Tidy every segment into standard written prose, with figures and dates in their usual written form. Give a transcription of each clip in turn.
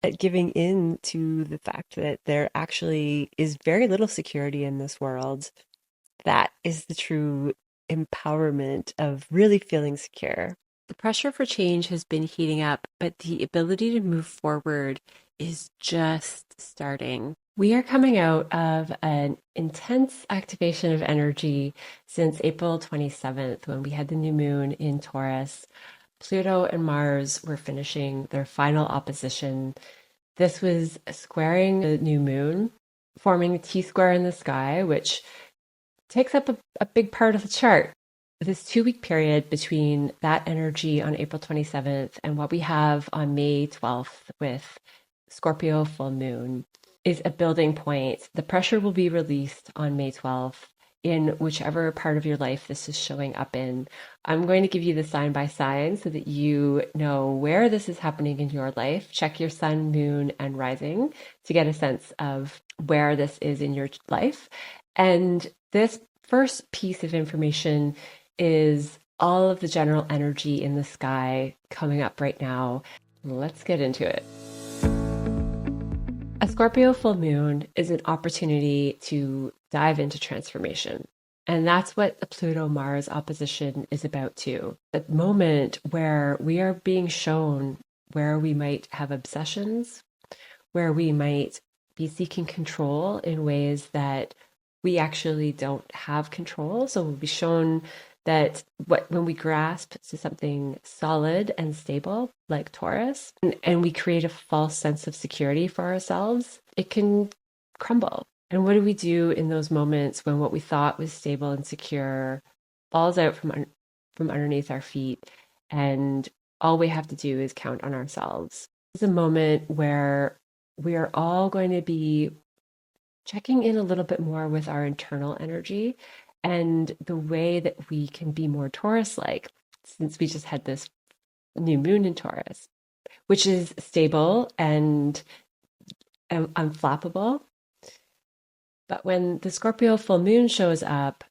at giving in to the fact that there actually is very little security in this world. That is the true empowerment of really feeling secure. The pressure for change has been heating up, but the ability to move forward is just starting. We are coming out of an intense activation of energy since April 27th, when we had the new moon in Taurus. Pluto and Mars were finishing their final opposition. This was squaring the new moon, forming a T square in the sky, which takes up a big part of the chart. This 2 week period between that energy on April 27th and what we have on May 12th with Scorpio full moon is a building point. The pressure will be released on May 12th in whichever part of your life this is showing up in. I'm going to give you the sign by sign so that you know where this is happening in your life. Check your sun, moon, and rising to get a sense of where this is in your life. And this first piece of information is all of the general energy in the sky coming up right now. Let's get into it. A Scorpio full moon is an opportunity to dive into transformation. And that's what the Pluto Mars opposition is about too. The moment where we are being shown where we might have obsessions, where we might be seeking control in ways that we actually don't have control. So we'll be shown that when we grasp to something solid and stable like Taurus, and we create a false sense of security for ourselves, it can crumble. And what do we do in those moments when what we thought was stable and secure falls out from underneath our feet, and all we have to do is count on ourselves? It's a moment where we are all going to be checking in a little bit more with our internal energy and the way that we can be more Taurus-like, since we just had this new moon in Taurus, which is stable and unflappable. But when the Scorpio full moon shows up,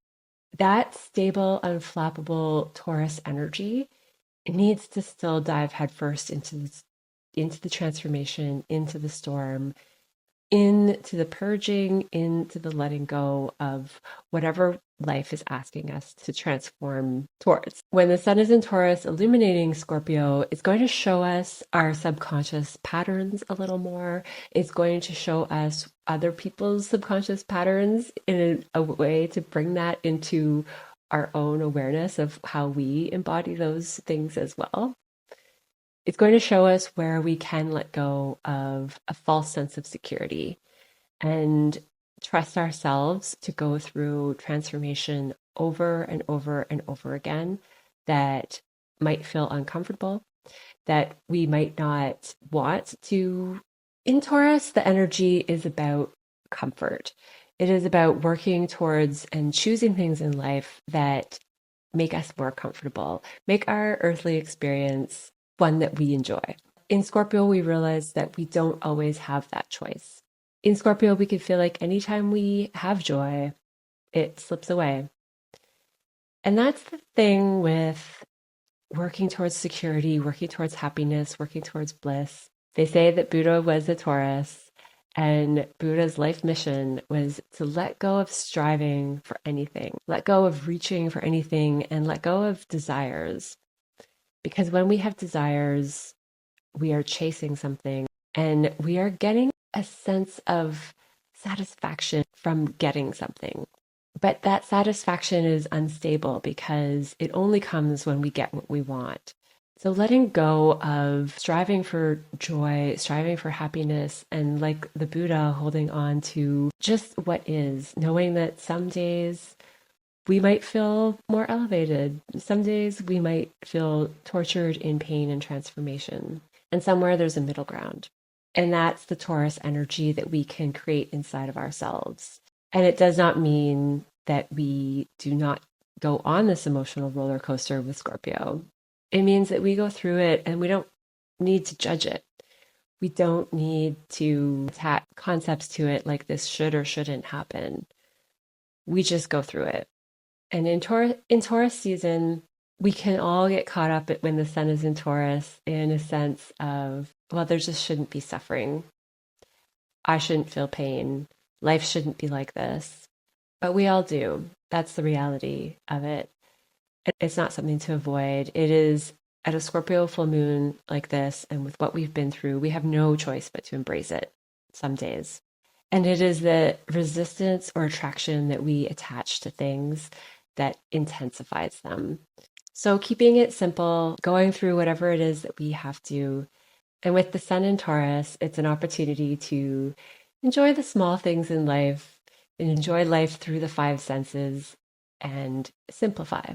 that stable, unflappable Taurus energy, it needs to still dive headfirst into the transformation, into the storm, into the purging, into the letting go of whatever life is asking us to transform towards. When the sun is in Taurus, illuminating Scorpio, it's going to show us our subconscious patterns a little more. It's going to show us other people's subconscious patterns in a way to bring that into our own awareness of how we embody those things as well. It's going to show us where we can let go of a false sense of security and trust ourselves to go through transformation over and over and over again that might feel uncomfortable, that we might not want to. In Taurus, the energy is about comfort. It is about working towards and choosing things in life that make us more comfortable, make our earthly experience one that we enjoy. In Scorpio, we realize that we don't always have that choice. In Scorpio, we can feel like anytime we have joy, it slips away. And that's the thing with working towards security, working towards happiness, working towards bliss. They say that Buddha was a Taurus, and Buddha's life mission was to let go of striving for anything, let go of reaching for anything, and let go of desires. Because when we have desires, we are chasing something and we are getting a sense of satisfaction from getting something. But that satisfaction is unstable because it only comes when we get what we want. So letting go of striving for joy, striving for happiness, and like the Buddha, holding on to just what is, knowing that some days we might feel more elevated. Some days we might feel tortured in pain and transformation. And somewhere there's a middle ground. And that's the Taurus energy that we can create inside of ourselves. And it does not mean that we do not go on this emotional roller coaster with Scorpio. It means that we go through it and we don't need to judge it. We don't need to attach concepts to it like this should or shouldn't happen. We just go through it. And in Taurus season, we can all get caught up when the sun is in Taurus in a sense of, well, there just shouldn't be suffering. I shouldn't feel pain. Life shouldn't be like this. But we all do. That's the reality of it. It's not something to avoid. It is at a Scorpio full moon like this, and with what we've been through, we have no choice but to embrace it some days. And it is the resistance or attraction that we attach to things that intensifies them. So keeping it simple, going through whatever it is that we have to. And with the sun in Taurus, it's an opportunity to enjoy the small things in life and enjoy life through the five senses and simplify.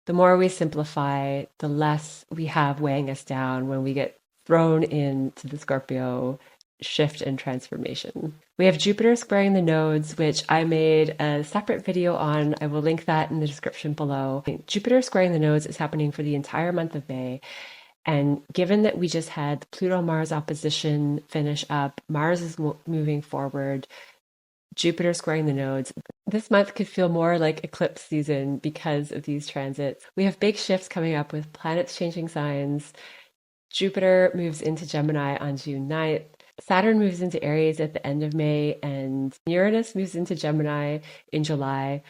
The more we simplify, the less we have weighing us down when we get thrown into the Scorpio shift and transformation. We have Jupiter squaring the nodes, which I made a separate video on. I will link that in the description below. Jupiter squaring the nodes is happening for the entire month of May. And given that we just had the Pluto-Mars opposition finish up, Mars is moving forward, Jupiter squaring the nodes. This month could feel more like eclipse season because of these transits. We have big shifts coming up with planets changing signs. Jupiter moves into Gemini on June 9th. Saturn moves into Aries at the end of May, and Uranus moves into Gemini in July.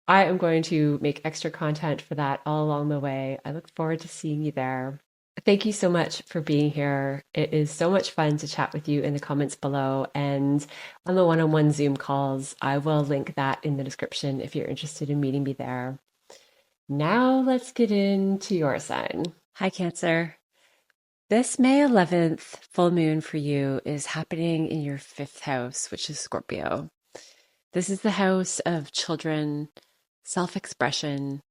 I am going to make extra content for that all along the way. I look forward to seeing you there. Thank you so much for being here. It is so much fun to chat with you in the comments below and on the one-on-one Zoom calls. I will link that in the description if you're interested in meeting me there. Now let's get into your sign. Hi, Cancer. This May 11th full moon for you is happening in your 5th house, which is Scorpio. This is the house of children, self-expression,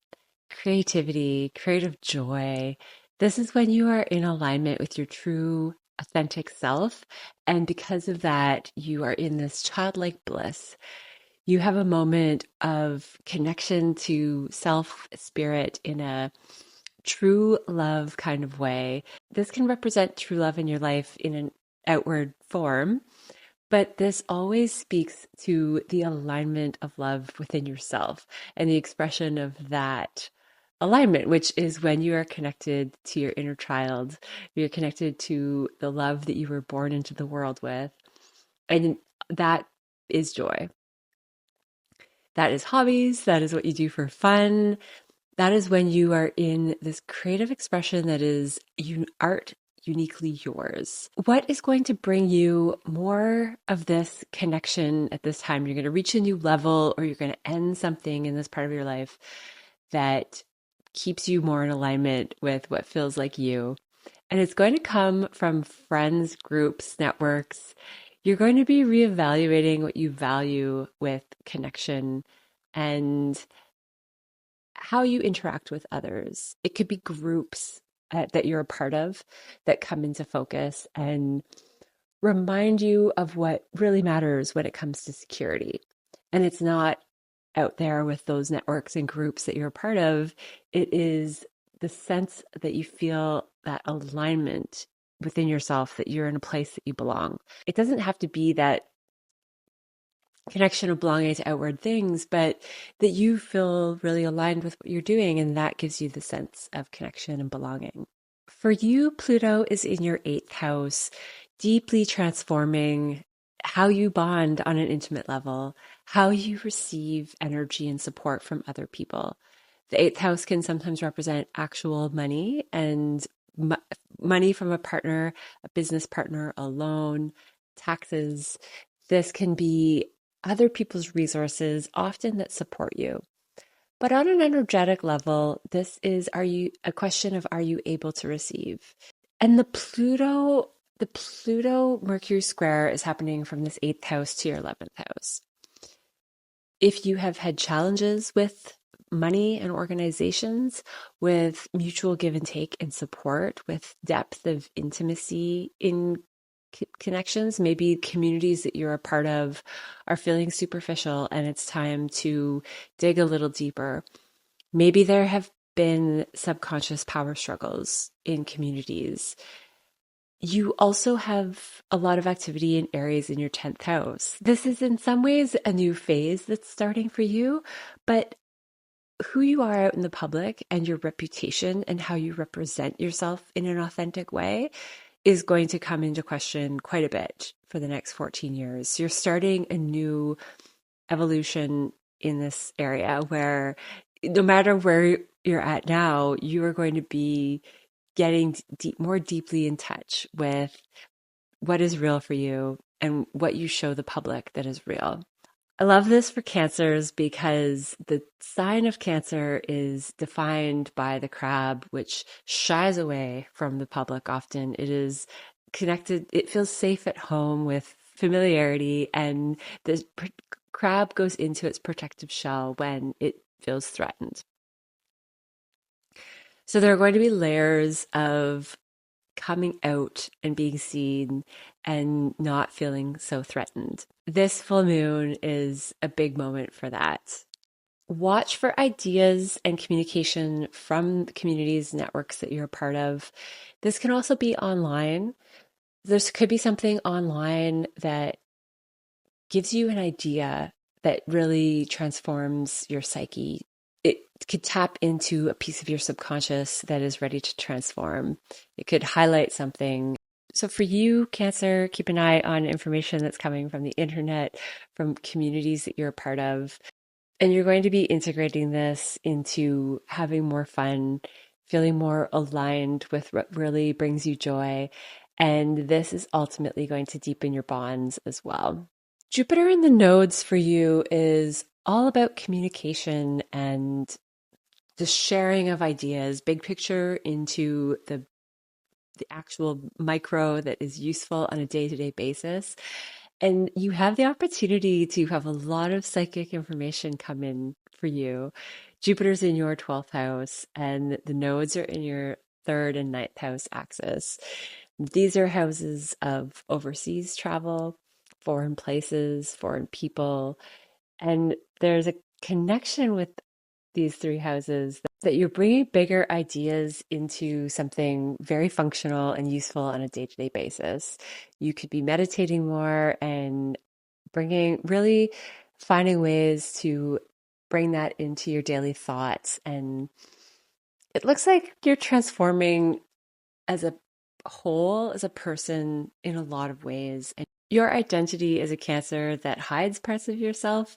creativity, creative joy. This is when you are in alignment with your true, authentic self. And because of that, you are in this childlike bliss. You have a moment of connection to self, spirit in a true love kind of way. This can represent true love in your life in an outward form, but this always speaks to the alignment of love within yourself and the expression of that alignment, which is when you are connected to your inner child, you're connected to the love that you were born into the world with. And that is joy. That is hobbies. That is what you do for fun. That is when you are in this creative expression that is art uniquely yours. What is going to bring you more of this connection at this time? You're going to reach a new level, or you're going to end something in this part of your life that keeps you more in alignment with what feels like you. And it's going to come from friends, groups, networks. You're going to be reevaluating what you value with connection and how you interact with others. It could be groups that you're a part of that come into focus and remind you of what really matters when it comes to security. And it's not out there with those networks and groups that you're a part of. It is the sense that you feel that alignment within yourself, that you're in a place that you belong. It doesn't have to be that connection of belonging to outward things, but that you feel really aligned with what you're doing, and that gives you the sense of connection and belonging. For you, Pluto is in your 8th house, deeply transforming how you bond on an intimate level, how you receive energy and support from other people. The 8th house can sometimes represent actual money and money from a partner, a business partner, a loan, taxes. This can be other people's resources, often that support you. But on an energetic level, this is a question of, are you able to receive? And the Pluto Mercury square is happening from this 8th house to your 11th house. If you have had challenges with money and organizations, with mutual give and take and support, with depth of intimacy in connections, maybe communities that you're a part of are feeling superficial and it's time to dig a little deeper. Maybe there have been subconscious power struggles in communities. You also have a lot of activity in Aries in your 10th house. This is in some ways a new phase that's starting for you, but who you are out in the public and your reputation and how you represent yourself in an authentic way is going to come into question quite a bit for the next 14 years. So you're starting a new evolution in this area where no matter where you're at now, you are going to be getting more deeply in touch with what is real for you and what you show the public that is real. I love this for Cancers because the sign of Cancer is defined by the crab, which shies away from the public often. It is connected, it feels safe at home with familiarity, and the crab goes into its protective shell when it feels threatened. So there are going to be layers of coming out and being seen and not feeling so threatened. This full moon is a big moment for that. Watch for ideas and communication from the communities, networks that you're a part of. This can also be online. This could be something online that gives you an idea that really transforms your psyche. It could tap into a piece of your subconscious that is ready to transform. It could highlight something. So for you, Cancer, keep an eye on information that's coming from the internet, from communities that you're a part of. And you're going to be integrating this into having more fun, feeling more aligned with what really brings you joy. And this is ultimately going to deepen your bonds as well. Jupiter in the nodes for you is all about communication and the sharing of ideas, big picture into the actual micro that is useful on a day-to-day basis. And you have the opportunity to have a lot of psychic information come in for you. Jupiter's in your 12th house, and the nodes are in your 3rd and 9th house axis. These are houses of overseas travel, foreign places, foreign people. And there's a connection with these 3 houses that you're bringing bigger ideas into something very functional and useful on a day-to-day basis. You could be meditating more and really finding ways to bring that into your daily thoughts. And it looks like you're transforming as a whole, as a person in a lot of ways. And your identity as a Cancer that hides parts of yourself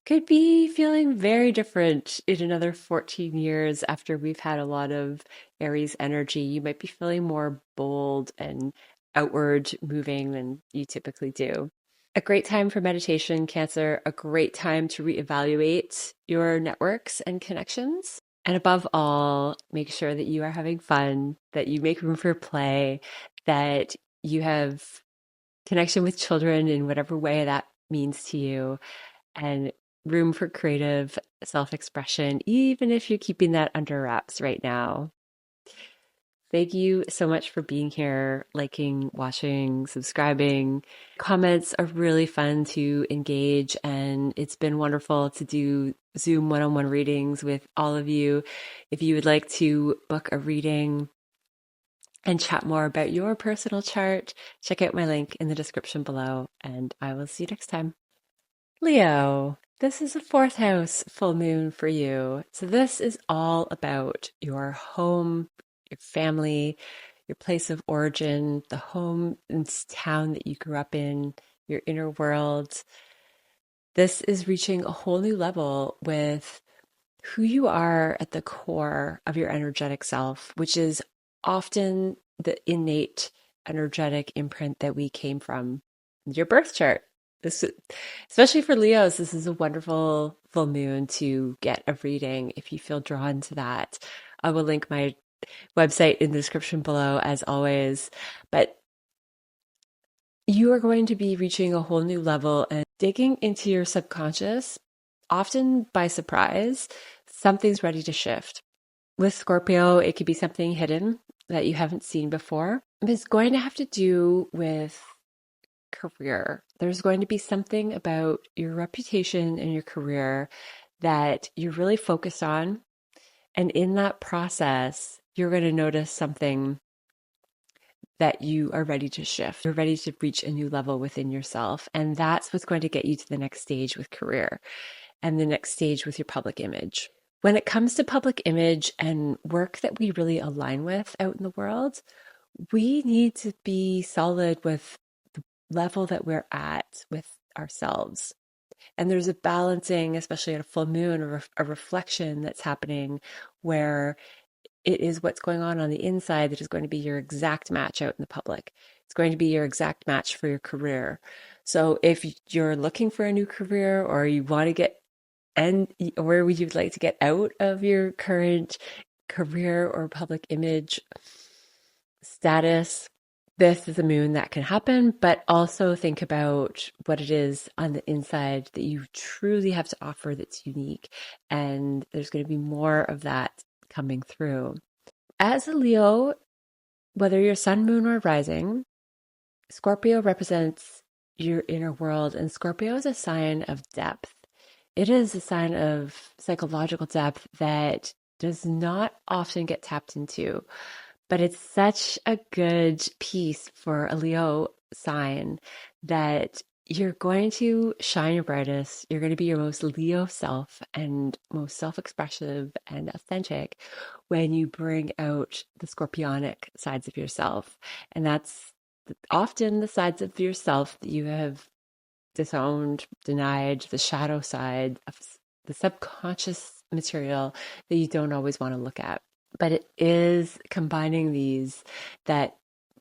could be feeling very different in another 14 years after we've had a lot of Aries energy. You might be feeling more bold and outward moving than you typically do. A great time for meditation, Cancer, a great time to reevaluate your networks and connections. And above all, make sure that you are having fun, that you make room for play, that you have connection with children in whatever way that means to you, and room for creative self-expression, even if you're keeping that under wraps right now. Thank you so much for being here, liking, watching, subscribing. Comments are really fun to engage, and it's been wonderful to do Zoom one-on-one readings with all of you. If you would like to book a reading and chat more about your personal chart, check out my link in the description below, and I will see you next time. Leo, this is a 4th house full moon for you. So this is all about your home, your family, your place of origin, the home and town that you grew up in, your inner world. This is reaching a whole new level with who you are at the core of your energetic self, which is often the innate energetic imprint that we came from, your birth chart. This, especially for Leos, this is a wonderful full moon to get a reading if you feel drawn to that. I will link my website in the description below as always. But you are going to be reaching a whole new level and digging into your subconscious, often by surprise. Something's ready to shift. With Scorpio, it could be something hidden that you haven't seen before. It's going to have to do with career. There's going to be something about your reputation and your career that you're really focused on. And in that process, you're going to notice something that you are ready to shift. You're ready to reach a new level within yourself. And that's what's going to get you to the next stage with career and the next stage with your public image. When it comes to public image and work that we really align with out in the world, we need to be solid with the level that we're at with ourselves. And there's a balancing, especially at a full moon, or a reflection that's happening where it is what's going on the inside that is going to be your exact match out in the public. It's going to be your exact match for your career. So if you're looking for a new career, or you want to get and where would you like to get out of your current career or public image status, this is a moon that can happen. But also think about what it is on the inside that you truly have to offer that's unique. And there's going to be more of that coming through. As a Leo, whether you're sun, moon, or rising, Scorpio represents your inner world, and Scorpio is a sign of depth. It is a sign of psychological depth that does not often get tapped into, but it's such a good piece for a Leo sign that you're going to shine your brightest. You're going to be your most Leo self and most self-expressive and authentic when you bring out the scorpionic sides of yourself. And that's often the sides of yourself that you have disowned, denied, the shadow side of the subconscious material that you don't always want to look at. But it is combining these that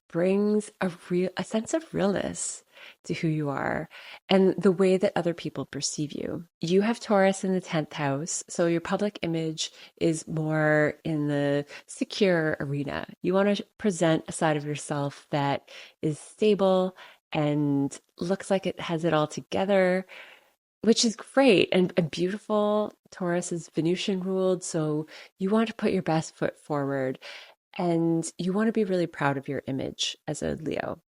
brings a sense of realness to who you are and the way that other people perceive you. You have Taurus in the 10th house, so your public image is more in the secure arena. You want to present a side of yourself that is stable and looks like it has it all together, which is great and beautiful. Taurus is Venusian ruled, so you want to put your best foot forward and you want to be really proud of your image as a Leo.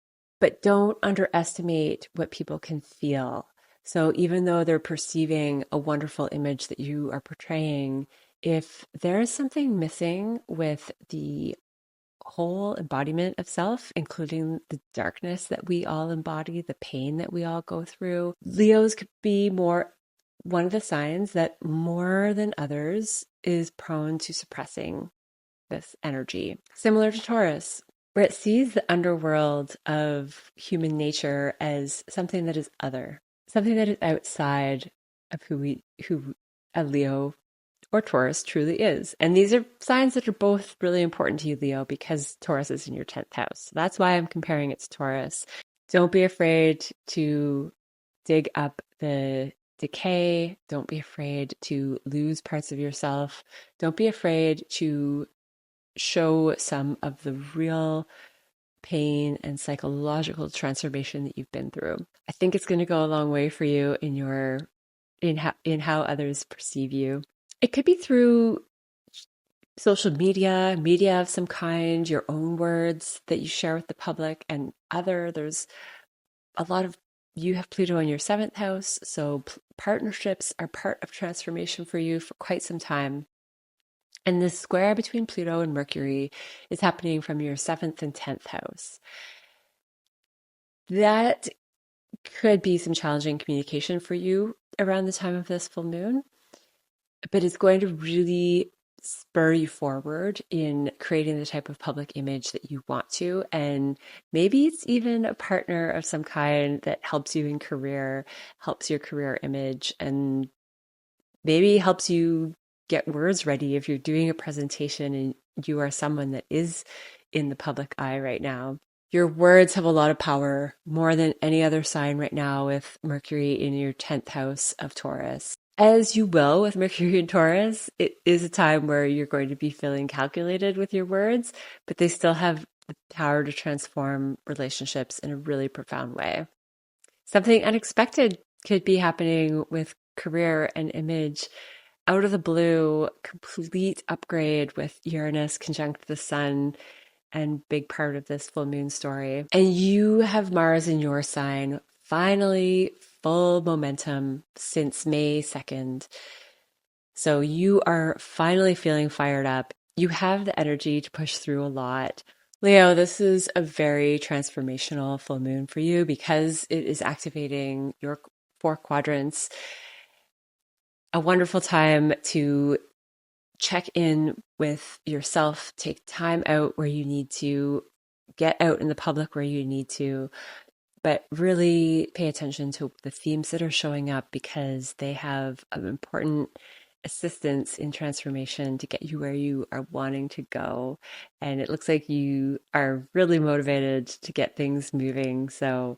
But don't underestimate what people can feel. So even though they're perceiving a wonderful image that you are portraying, if there is something missing with the whole embodiment of self, including the darkness that we all embody, the pain that we all go through, Leos could be one of the signs that more than others is prone to suppressing this energy. Similar to Taurus, where it sees the underworld of human nature as something that is other, something that is outside of who a Leo or Taurus truly is. And these are signs that are both really important to you, Leo, because Taurus is in your 10th house. That's why I'm comparing it to Taurus. Don't be afraid to dig up the decay. Don't be afraid to lose parts of yourself. Don't be afraid to show some of the real pain and psychological transformation that you've been through. I think it's going to go a long way for you in how others perceive you. It could be through social media of some kind, your own words that you share with the public, and there's a lot of, you have Pluto in your 7th house, so partnerships are part of transformation for you for quite some time. And this square between Pluto and Mercury is happening from your 7th and 10th house. That could be some challenging communication for you around the time of this full moon, but it's going to really spur you forward in creating the type of public image that you want to. And maybe it's even a partner of some kind that helps you in career, helps your career image, and maybe helps you get words ready if you're doing a presentation and you are someone that is in the public eye right now. Your words have a lot of power, more than any other sign right now, with Mercury in your 10th house of Taurus. As you will with Mercury in Taurus, it is a time where you're going to be feeling calculated with your words, but they still have the power to transform relationships in a really profound way. Something unexpected could be happening with career and image. Out of the blue, complete upgrade with Uranus conjunct the sun, and big part of this full moon story. And you have Mars in your sign, finally full momentum since May 2nd. So you are finally feeling fired up. You have the energy to push through a lot. Leo, this is a very transformational full moon for you because it is activating your 4 quadrants. A wonderful time to check in with yourself, take time out where you need to, get out in the public where you need to, but really pay attention to the themes that are showing up because they have an important assistance in transformation to get you where you are wanting to go. And it looks like you are really motivated to get things moving. So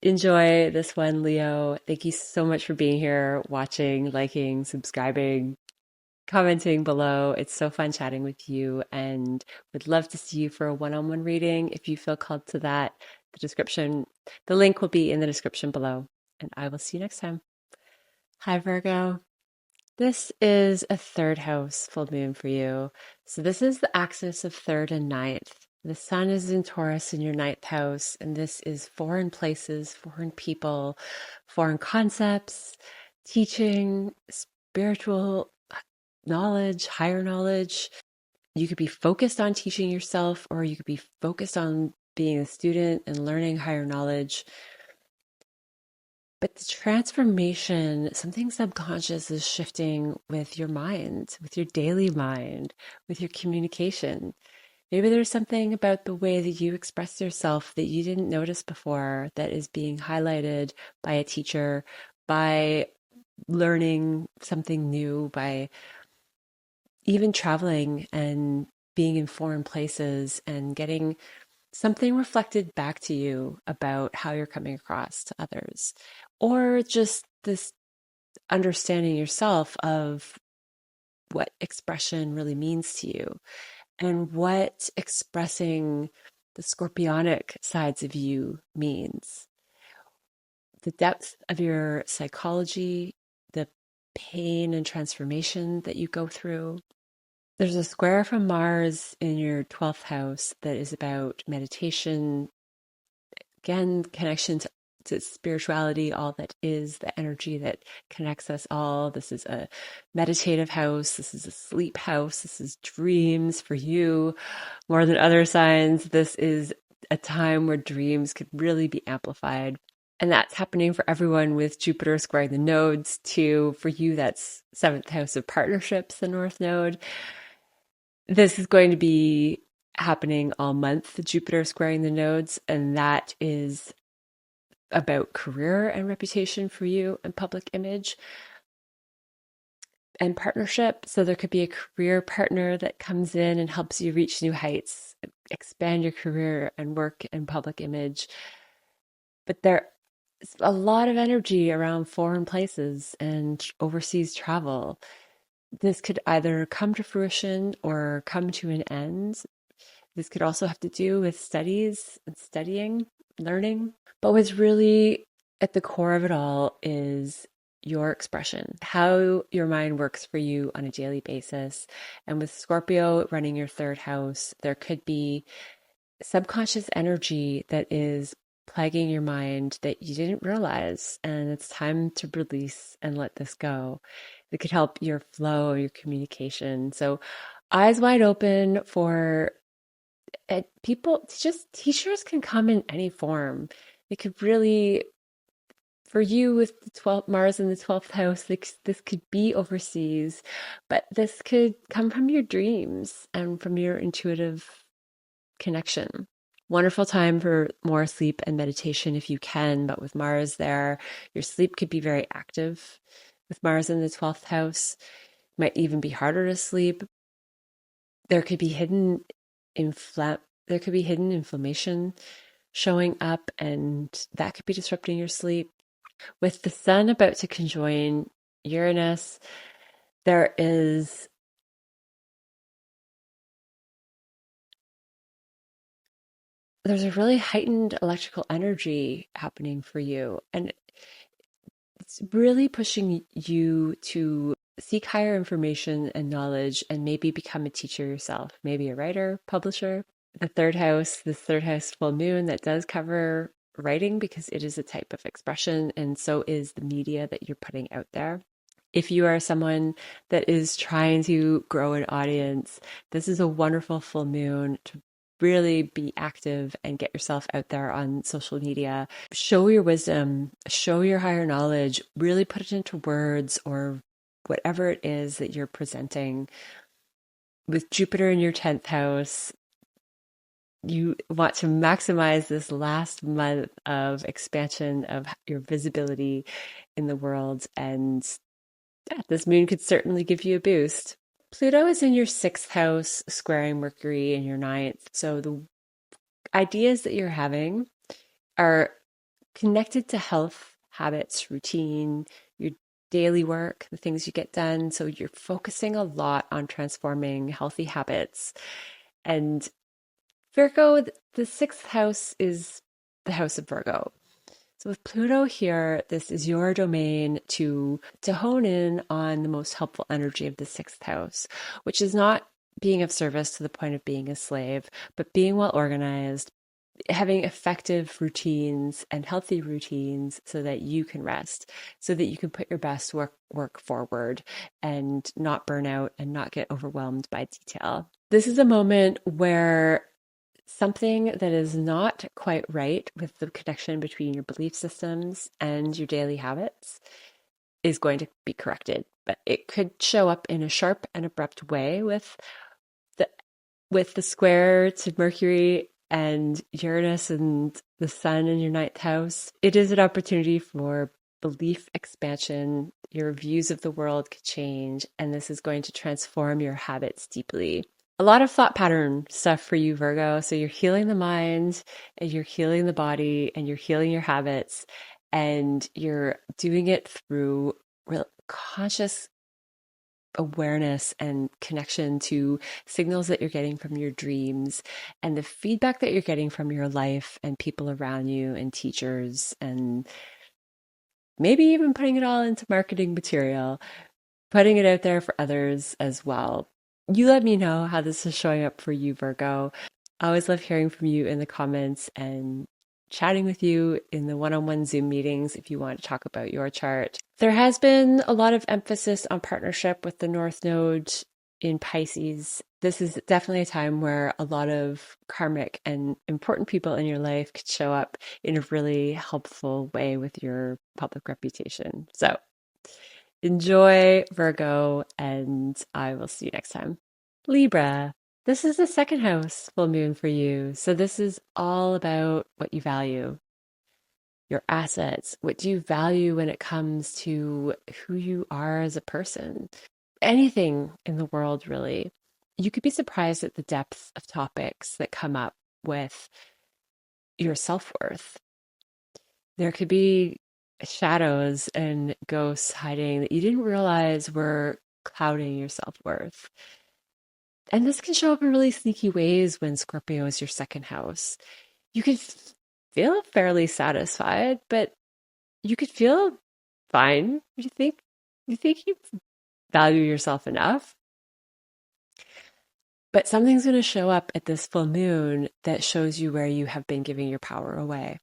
enjoy this one, Leo. Thank you so much for being here, watching, liking, subscribing, commenting below. It's so fun chatting with you and would love to see you for a one-on-one reading if you feel called to that. The link will be in the description below, and I will see you next time. Hi, Virgo. This is a third house full moon for you. So this is the axis of third and ninth. The sun is in Taurus in your ninth house, and this is foreign places, foreign people, foreign concepts, teaching, spiritual knowledge, higher knowledge. You could be focused on teaching yourself, or you could be focused on being a student and learning higher knowledge. But the transformation, something subconscious is shifting with your mind, with your daily mind, with your communication. Maybe there's something about the way that you express yourself that you didn't notice before that is being highlighted by a teacher, by learning something new, by even traveling and being in foreign places and getting something reflected back to you about how you're coming across to others, or just this understanding yourself of what expression really means to you and what expressing the scorpionic sides of you means. The depth of your psychology, the pain and transformation that you go through. There's a square from Mars in your 12th house that is about meditation, again, connection to spirituality, all that is, the energy that connects us all. This is a meditative house. This is a sleep house. This is dreams for you more than other signs. This is a time where dreams could really be amplified. And that's happening for everyone with Jupiter squaring the nodes too. For you, that's 7th house of partnerships, the North Node. This is going to be happening all month, the Jupiter squaring the nodes, and that is about career and reputation for you and public image and partnership. So there could be a career partner that comes in and helps you reach new heights, expand your career and work and public image. But there's a lot of energy around foreign places and overseas travel. This could either come to fruition or come to an end. This could also have to do with studies and studying, learning. But what's really at the core of it all is your expression, how your mind works for you on a daily basis. And with Scorpio running your third house, there could be subconscious energy that is plaguing your mind that you didn't realize. And it's time to release and let this go. It could help your flow, your communication. So eyes wide open for people. Just teachers can come in any form. It could really, for you with the 12th Mars in the 12th house, this could be overseas, but this could come from your dreams and from your intuitive connection. Wonderful time for more sleep and meditation if you can, but with Mars there, your sleep could be very active. With Mars in the 12th house, it might even be harder to sleep. There could be hidden inflammation showing up, and that could be disrupting your sleep. With the sun about to conjoin Uranus, there's a really heightened electrical energy happening for you, and it's really pushing you to seek higher information and knowledge and maybe become a teacher yourself, maybe a writer, publisher. This third house full moon, that does cover writing because it is a type of expression, and so is the media that you're putting out there. If you are someone that is trying to grow an audience, this is a wonderful full moon to really be active and get yourself out there on social media. Show your wisdom, show your higher knowledge, really put it into words or whatever it is that you're presenting. With Jupiter in your 10th house, you want to maximize this last month of expansion of your visibility in the world. And yeah, this moon could certainly give you a boost. Pluto is in your 6th house, squaring Mercury in your 9th. So the ideas that you're having are connected to health, habits, routine, your daily work, the things you get done. So you're focusing a lot on transforming healthy habits. And Virgo, the 6th house is the house of Virgo. So with Pluto here, this is your domain to hone in on the most helpful energy of the 6th house, which is not being of service to the point of being a slave, but being well organized, having effective routines and healthy routines so that you can rest, so that you can put your best work forward and not burn out and not get overwhelmed by detail. This is a moment where something that is not quite right with the connection between your belief systems and your daily habits is going to be corrected. But it could show up in a sharp and abrupt way the with the square to Mercury and Uranus and the sun in your 9th house. It is an opportunity for belief expansion. Your views of the world could change, and this is going to transform your habits deeply. A lot of thought pattern stuff for you, Virgo. So you're healing the mind and you're healing the body and you're healing your habits, and you're doing it through real conscious awareness and connection to signals that you're getting from your dreams and the feedback that you're getting from your life and people around you and teachers, and maybe even putting it all into marketing material, putting it out there for others as well. You let me know how this is showing up for you, Virgo. I always love hearing from you in the comments and chatting with you in the one-on-one Zoom meetings if you want to talk about your chart. There has been a lot of emphasis on partnership with the North Node in Pisces. This is definitely a time where a lot of karmic and important people in your life could show up in a really helpful way with your public reputation. So enjoy, Virgo, and I will see you next time. Libra, this is the 2nd house full moon for you. So this is all about what you value, your assets. What do you value when it comes to who you are as a person? Anything in the world, really. You could be surprised at the depth of topics that come up with your self-worth. There could be shadows and ghosts hiding that you didn't realize were clouding your self-worth. And this can show up in really sneaky ways when Scorpio is your 2nd house. You could feel fairly satisfied, but you could feel fine. You think you value yourself enough. But something's going to show up at this full moon that shows you where you have been giving your power away.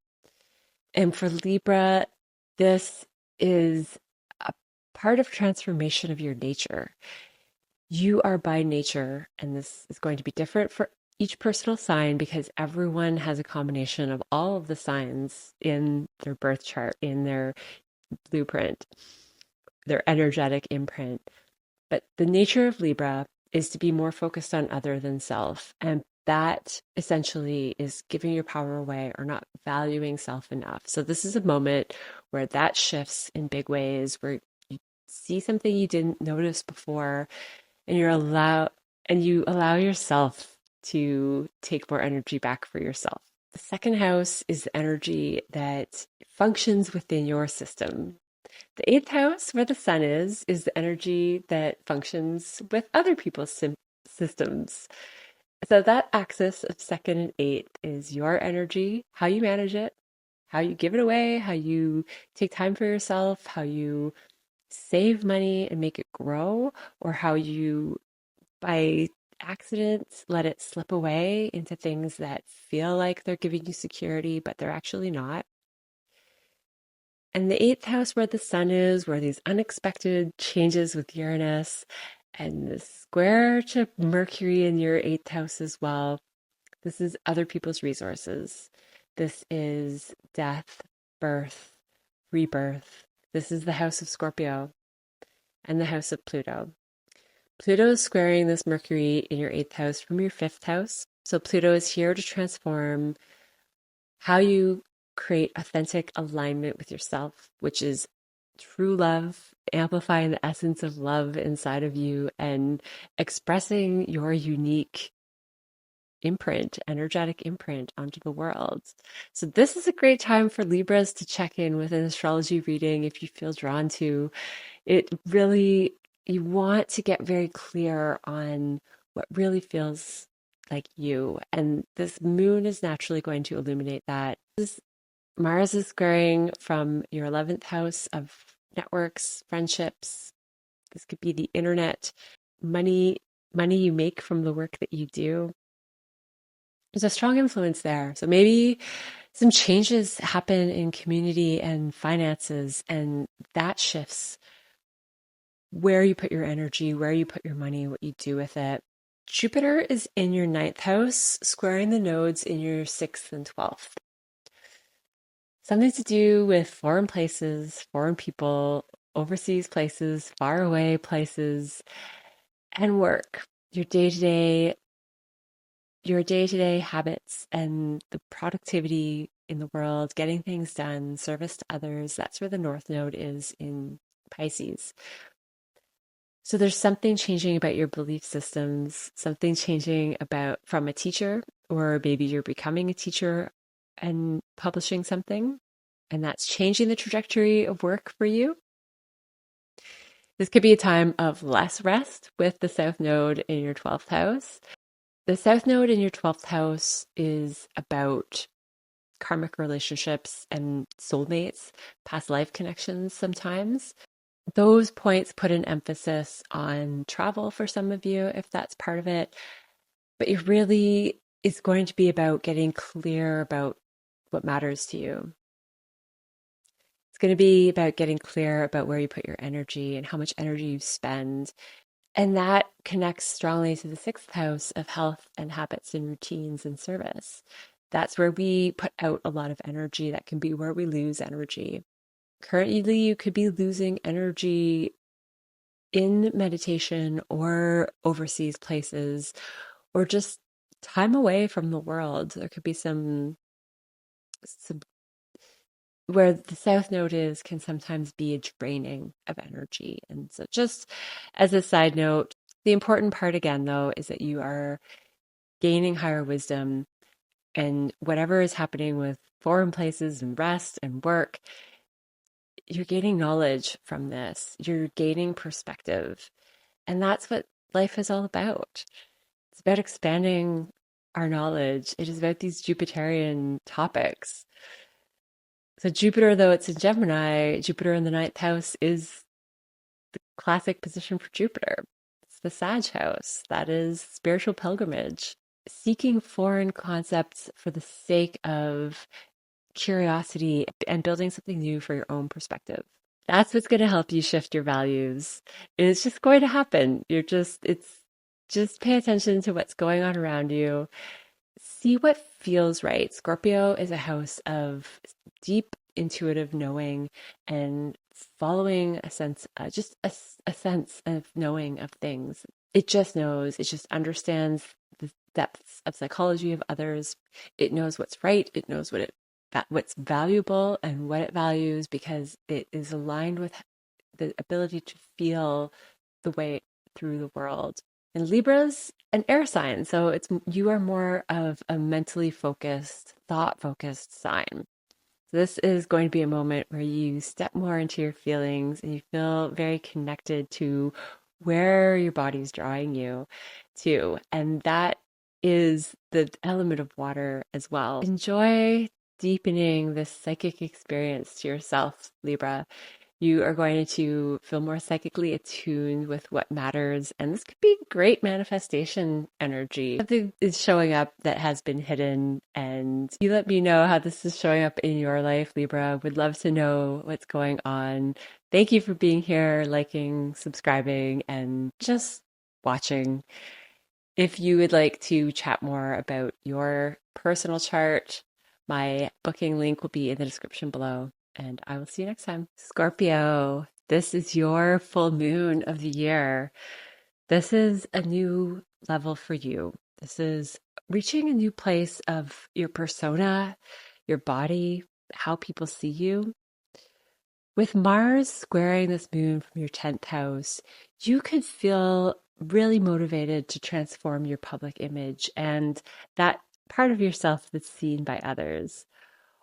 And for Libra, this is a part of transformation of your nature. You are by nature, and this is going to be different for each personal sign because everyone has a combination of all of the signs in their birth chart, in their blueprint, their energetic imprint. But the nature of Libra is to be more focused on other than self. And that essentially is giving your power away or not valuing self enough. So this is a moment where that shifts in big ways, where you see something you didn't notice before, and you allow yourself to take more energy back for yourself. The 2nd house is the energy that functions within your system. The 8th house, where the sun is the energy that functions with other people's systems. So that axis of 2nd and 8th is your energy, how you manage it, how you give it away, how you take time for yourself, how you save money and make it grow, or how you, by accident, let it slip away into things that feel like they're giving you security, but they're actually not. And the 8th house, where the sun is, where these unexpected changes with Uranus and the square to Mercury in your 8th house as well. This is other people's resources. This is death, birth, rebirth. This is the house of Scorpio. and the house of Pluto. Pluto is squaring this Mercury in your 8th house from your 5th house. So Pluto is here to transform how you create authentic alignment with yourself, which is true love, amplifying the essence of love inside of you and expressing your unique imprint, energetic imprint onto the world. So this is a great time for Libras to check in with an astrology reading if you feel drawn to. It really, you want to get very clear on what really feels like you. And this moon is naturally going to illuminate that. Mars is squaring from your 11th house of networks, friendships. This could be the internet, money you make from the work that you do. There's a strong influence there. So maybe some changes happen in community and finances, and that shifts where you put your energy, where you put your money, what you do with it. Jupiter is in your 9th house, squaring the nodes in your 6th and 12th. Something to do with foreign places, foreign people, overseas places, far away places, and work. Your day-to-day habits and the productivity in the world, getting things done, service to others. That's where the North Node is in Pisces. So there's something changing about your belief systems, something changing about from a teacher, or maybe you're becoming a teacher and publishing something, and that's changing the trajectory of work for you. This could be a time of less rest with the South Node in your 12th house. The South Node in your 12th house is about karmic relationships and soulmates, past life connections sometimes. Those points put an emphasis on travel for some of you, if that's part of it. But it really is going to be about getting clear about what matters to you. It's going to be about getting clear about where you put your energy and how much energy you spend. And that connects strongly to the 6th house of health and habits and routines and service. That's where we put out a lot of energy. That can be where we lose energy. Currently, you could be losing energy in meditation or overseas places or just time away from the world. There could be some where the South Node is can sometimes be a draining of energy. And so just as a side note, the important part again, though, is that you are gaining higher wisdom, and whatever is happening with foreign places and rest and work, you're gaining knowledge from this. You're gaining perspective. And that's what life is all about. It's about expanding our knowledge. It is about these Jupiterian topics. So Jupiter, though it's in Gemini, Jupiter in the 9th house is the classic position for Jupiter. It's the Sag house. That is spiritual pilgrimage, seeking foreign concepts for the sake of curiosity and building something new for your own perspective. That's what's going to help you shift your values. And it's just going to happen. Just pay attention to what's going on around you. See what feels right. Scorpio is a house of deep intuitive knowing and following a sense, just a sense of knowing of things. It just knows, it just understands the depths of psychology of others. It knows what's right. It knows what's valuable and what it values because it is aligned with the ability to feel the way through the world. And Libra's an air sign, so you are more of a mentally focused, thought-focused sign. So this is going to be a moment where you step more into your feelings and you feel very connected to where your body's drawing you to. And that is the element of water as well. Enjoy deepening this psychic experience to yourself, Libra. You are going to feel more psychically attuned with what matters. And this could be great manifestation energy. Something is showing up that has been hidden. And you let me know how this is showing up in your life, Libra. Would love to know what's going on. Thank you for being here, liking, subscribing, and just watching. If you would like to chat more about your personal chart, my booking link will be in the description below. And I will see you next time. Scorpio, This is your full moon of the year. This is a new level for you. This is reaching a new place of your persona, your body, how people see you. With Mars squaring this moon from your 10th house, you could feel really motivated to transform your public image and that part of yourself that's seen by others.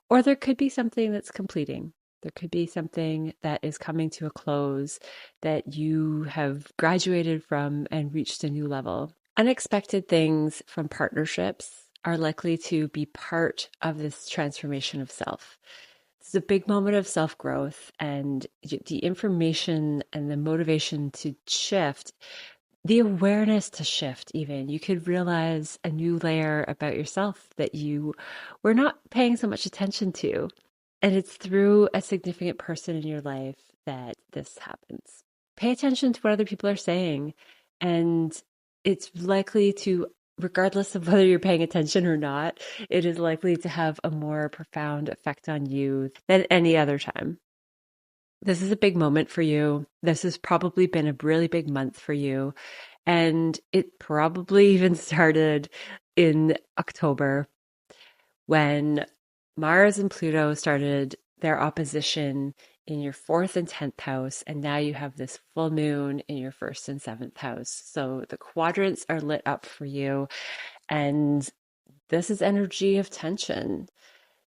Or there could be something that's completing. There could be something that is coming to a close that you have graduated from and reached a new level. Unexpected things from partnerships are likely to be part of this transformation of self. It's a big moment of self growth, and the information and the motivation to shift, the awareness to shift, even. You could realize a new layer about yourself that you were not paying so much attention to. And it's through a significant person in your life that this happens. Pay attention to what other people are saying, and it's likely to, regardless of whether you're paying attention or not, it is likely to have a more profound effect on you than any other time. This is a big moment for you. This has probably been a really big month for you. And it probably even started in October when Mars and Pluto started their opposition in your 4th and 10th house. And now you have this full moon in your 1st and 7th house. So the quadrants are lit up for you. And this is energy of tension.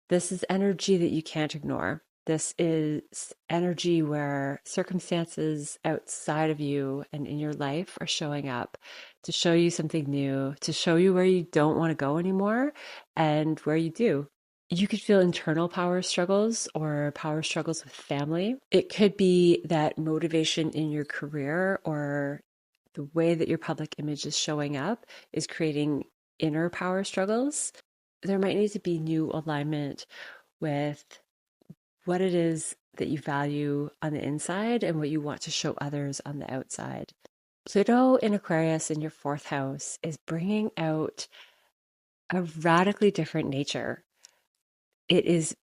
This is energy that you can't ignore. This is energy where circumstances outside of you and in your life are showing up to show you something new, to show you where you don't want to go anymore and where you do. You could feel internal power struggles or power struggles with family. It could be that motivation in your career or the way that your public image is showing up is creating inner power struggles. There might need to be new alignment with what it is that you value on the inside and what you want to show others on the outside. Pluto in Aquarius in your 4th house is bringing out a radically different nature. It is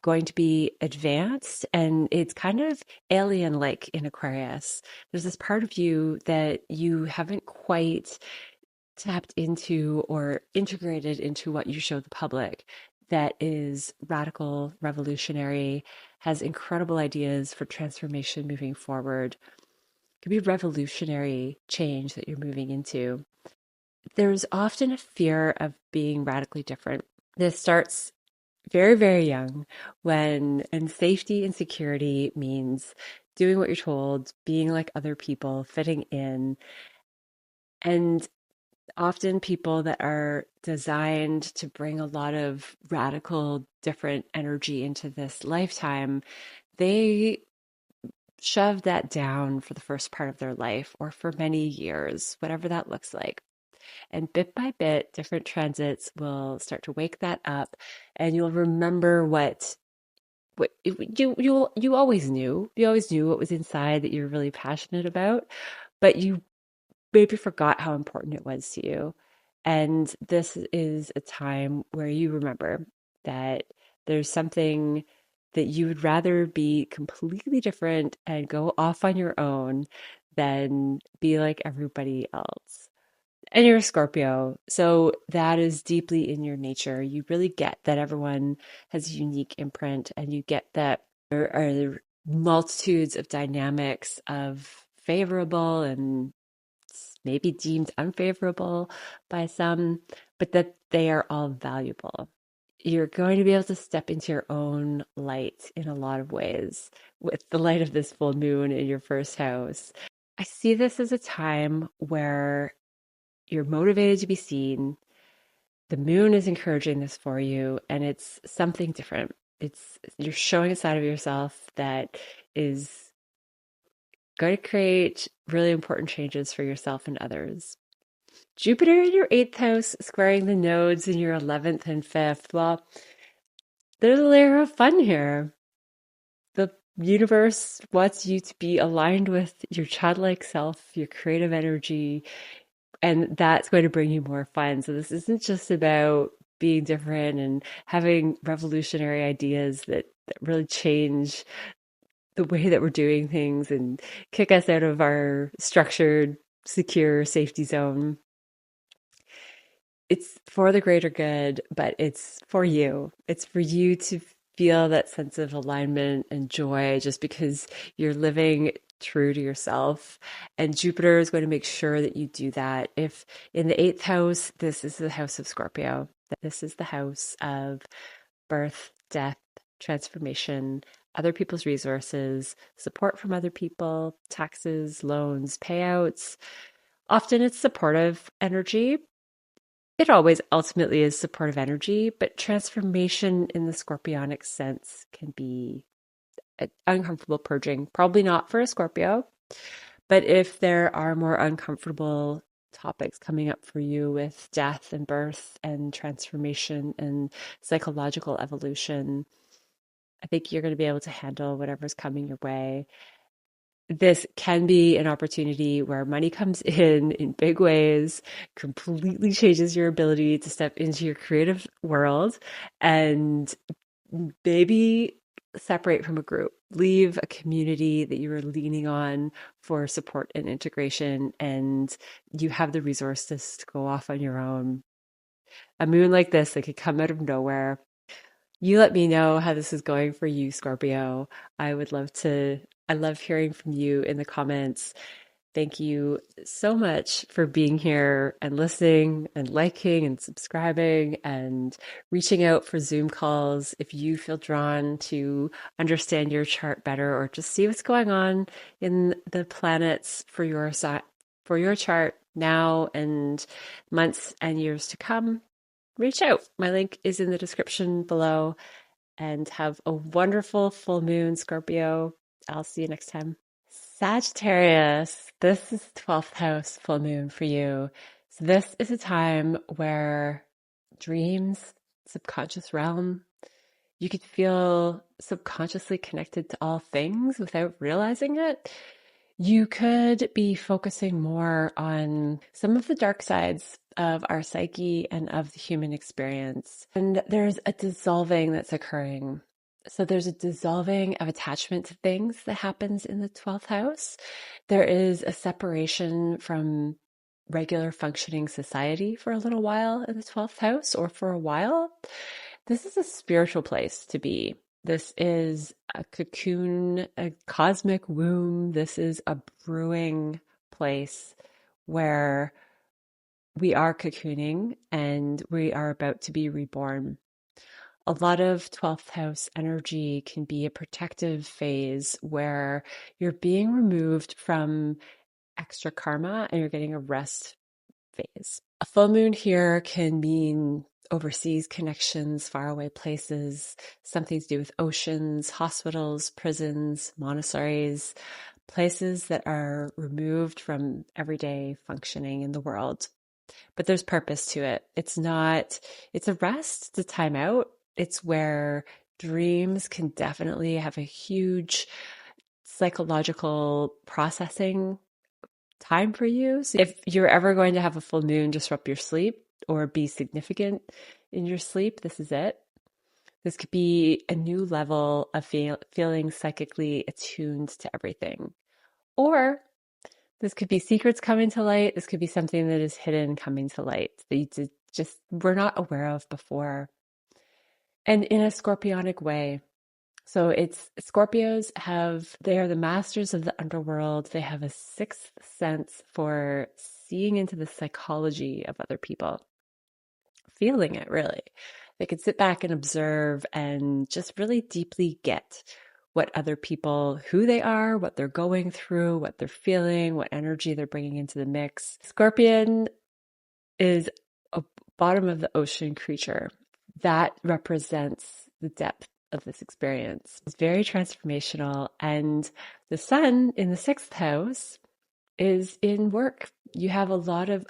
going to be advanced and it's kind of alien like in Aquarius. There's this part of you that you haven't quite tapped into or integrated into what you show the public that is radical, revolutionary, has incredible ideas for transformation moving forward. It could be revolutionary change that you're moving into. There's often a fear of being radically different. This starts very, very young when and safety and security means doing what you're told, being like other people, fitting in. And often people that are designed to bring a lot of radical, different energy into this lifetime, they shove that down for the first part of their life or for many years, whatever that looks like. And bit by bit, different transits will start to wake that up, and you'll remember what you always knew. You always knew what was inside that you're really passionate about, but you maybe forgot how important it was to you. And this is a time where you remember that there's something that you would rather be completely different and go off on your own than be like everybody else. And you're a Scorpio, so that is deeply in your nature. You really get that everyone has a unique imprint, and you get that there are multitudes of dynamics of favorable and maybe deemed unfavorable by some, but that they are all valuable. You're going to be able to step into your own light in a lot of ways with the light of this full moon in your 1st house. I see this as a time where you're motivated to be seen. The moon is encouraging this for you, and it's something different. You're showing a side of yourself that is going to create really important changes for yourself and others. Jupiter in your 8th house, squaring the nodes in your 11th and 5th. Well, there's a layer of fun here. The universe wants you to be aligned with your childlike self, your creative energy, and that's going to bring you more fun. So this isn't just about being different and having revolutionary ideas that really change the way that we're doing things and kick us out of our structured, secure safety zone. It's for the greater good, but it's for you. It's for you to feel that sense of alignment and joy just because you're living true to yourself. And Jupiter is going to make sure that you do that. If in the eighth house, this is the house of Scorpio, this is the house of birth, death, transformation, other people's resources, support from other people, taxes, loans, payouts. Often it's supportive energy. It always ultimately is supportive energy, but transformation in the scorpionic sense can be an uncomfortable purging. Probably not for a Scorpio, but if there are more uncomfortable topics coming up for you with death and birth and transformation and psychological evolution, I think you're going to be able to handle whatever's coming your way. This can be an opportunity where money comes in big ways, completely changes your ability to step into your creative world, and maybe separate from a group, leave a community that you are leaning on for support and integration, and you have the resources to go off on your own. A moon like this that could come out of nowhere. You let me know how this is going for you, Scorpio. I would love to, I love hearing from you in the comments. Thank you so much for being here and listening and liking and subscribing and reaching out for Zoom calls if you feel drawn to understand your chart better or just see what's going on in the planets for your chart now and months and years to come. Reach out. My link is in the description below, and have a wonderful full moon, Scorpio. I'll see you next time. Sagittarius, this is 12th house full moon for you. So this is a time where dreams, subconscious realm, you could feel subconsciously connected to all things without realizing it. You could be focusing more on some of the dark sides of our psyche and of the human experience. And there's a dissolving that's occurring. So there's a dissolving of attachment to things that happens in the 12th house. There is a separation from regular functioning society for a little while in the 12th house, or for a while. This is a spiritual place to be. This is a cocoon, a cosmic womb. This is a brewing place where we are cocooning and we are about to be reborn. A lot of 12th house energy can be a protective phase where you're being removed from extra karma and you're getting a rest phase. A full moon here can mean overseas connections, faraway places, something to do with oceans, hospitals, prisons, monasteries, places that are removed from everyday functioning in the world. But there's purpose to it. It's a rest, it's a time out. It's where dreams can definitely have a huge psychological processing time for you. So if you're ever going to have a full moon disrupt your sleep or be significant in your sleep, this is it. This could be a new level of feeling psychically attuned to everything. Or this could be secrets coming to light. This could be something that is hidden coming to light that you just were not aware of before. And in a scorpionic way. So they are the masters of the underworld. They have a sixth sense for seeing into the psychology of other people, feeling it really. They can sit back and observe and just really deeply get what other people, who they are, what they're going through, what they're feeling, what energy they're bringing into the mix. Scorpion is a bottom of the ocean creature that represents the depth of this experience. It's very transformational, and the sun in the sixth house is in work. You have a lot of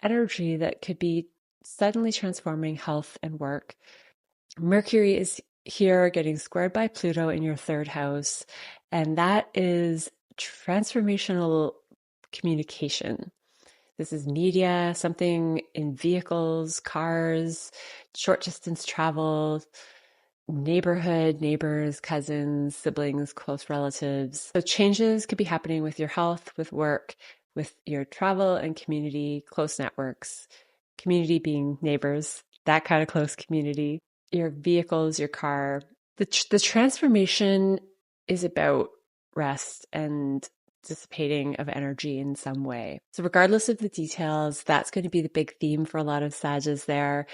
energy that could be suddenly transforming health and work. Mercury is here getting squared by Pluto in your third house, and that is transformational communication. This is media, something in vehicles, cars, short distance travel, neighborhood, neighbors, cousins, siblings, close relatives. So changes could be happening with your health, with work, with your travel and community, close networks, community being neighbors, that kind of close community, your vehicles, your car. The transformation is about rest and dissipating of energy in some way. So regardless of the details, that's going to be the big theme for a lot of Sages there.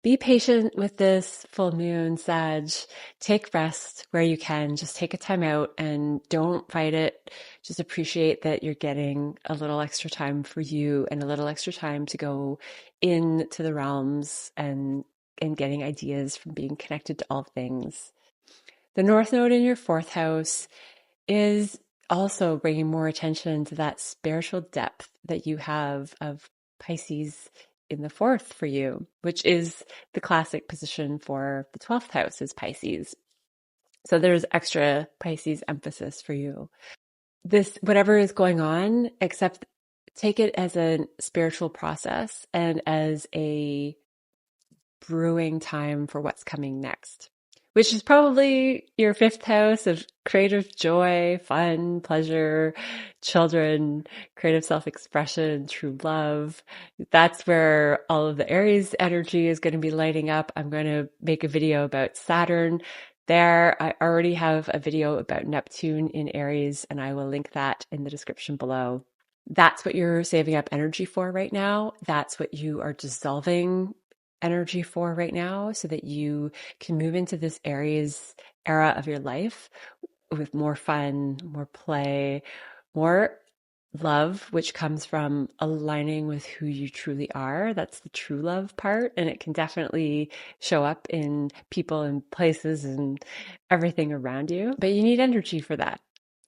Be patient with this full moon, Sag. Take rest where you can. Just take a time out and don't fight it. Just appreciate that you're getting a little extra time for you and a little extra time to go into the realms and getting ideas from being connected to all things. The North Node in your fourth house is also bringing more attention to that spiritual depth that you have of Pisces in the fourth for you, which is the classic position for the 12th house is Pisces. So there's extra Pisces emphasis for you. This, whatever is going on, except take it as a spiritual process and as a brewing time for what's coming next, which is probably your fifth house of creative joy, fun, pleasure, children, creative self-expression, true love. That's where all of the Aries energy is going to be lighting up. I'm going to make a video about Saturn there. I already have a video about Neptune in Aries, and I will link that in the description below. That's what you're saving up energy for right now. That's what you are dissolving energy for right now so that you can move into this Aries era of your life with more fun, more play, more love, which comes from aligning with who you truly are. That's the true love part. And it can definitely show up in people and places and everything around you. But you need energy for that.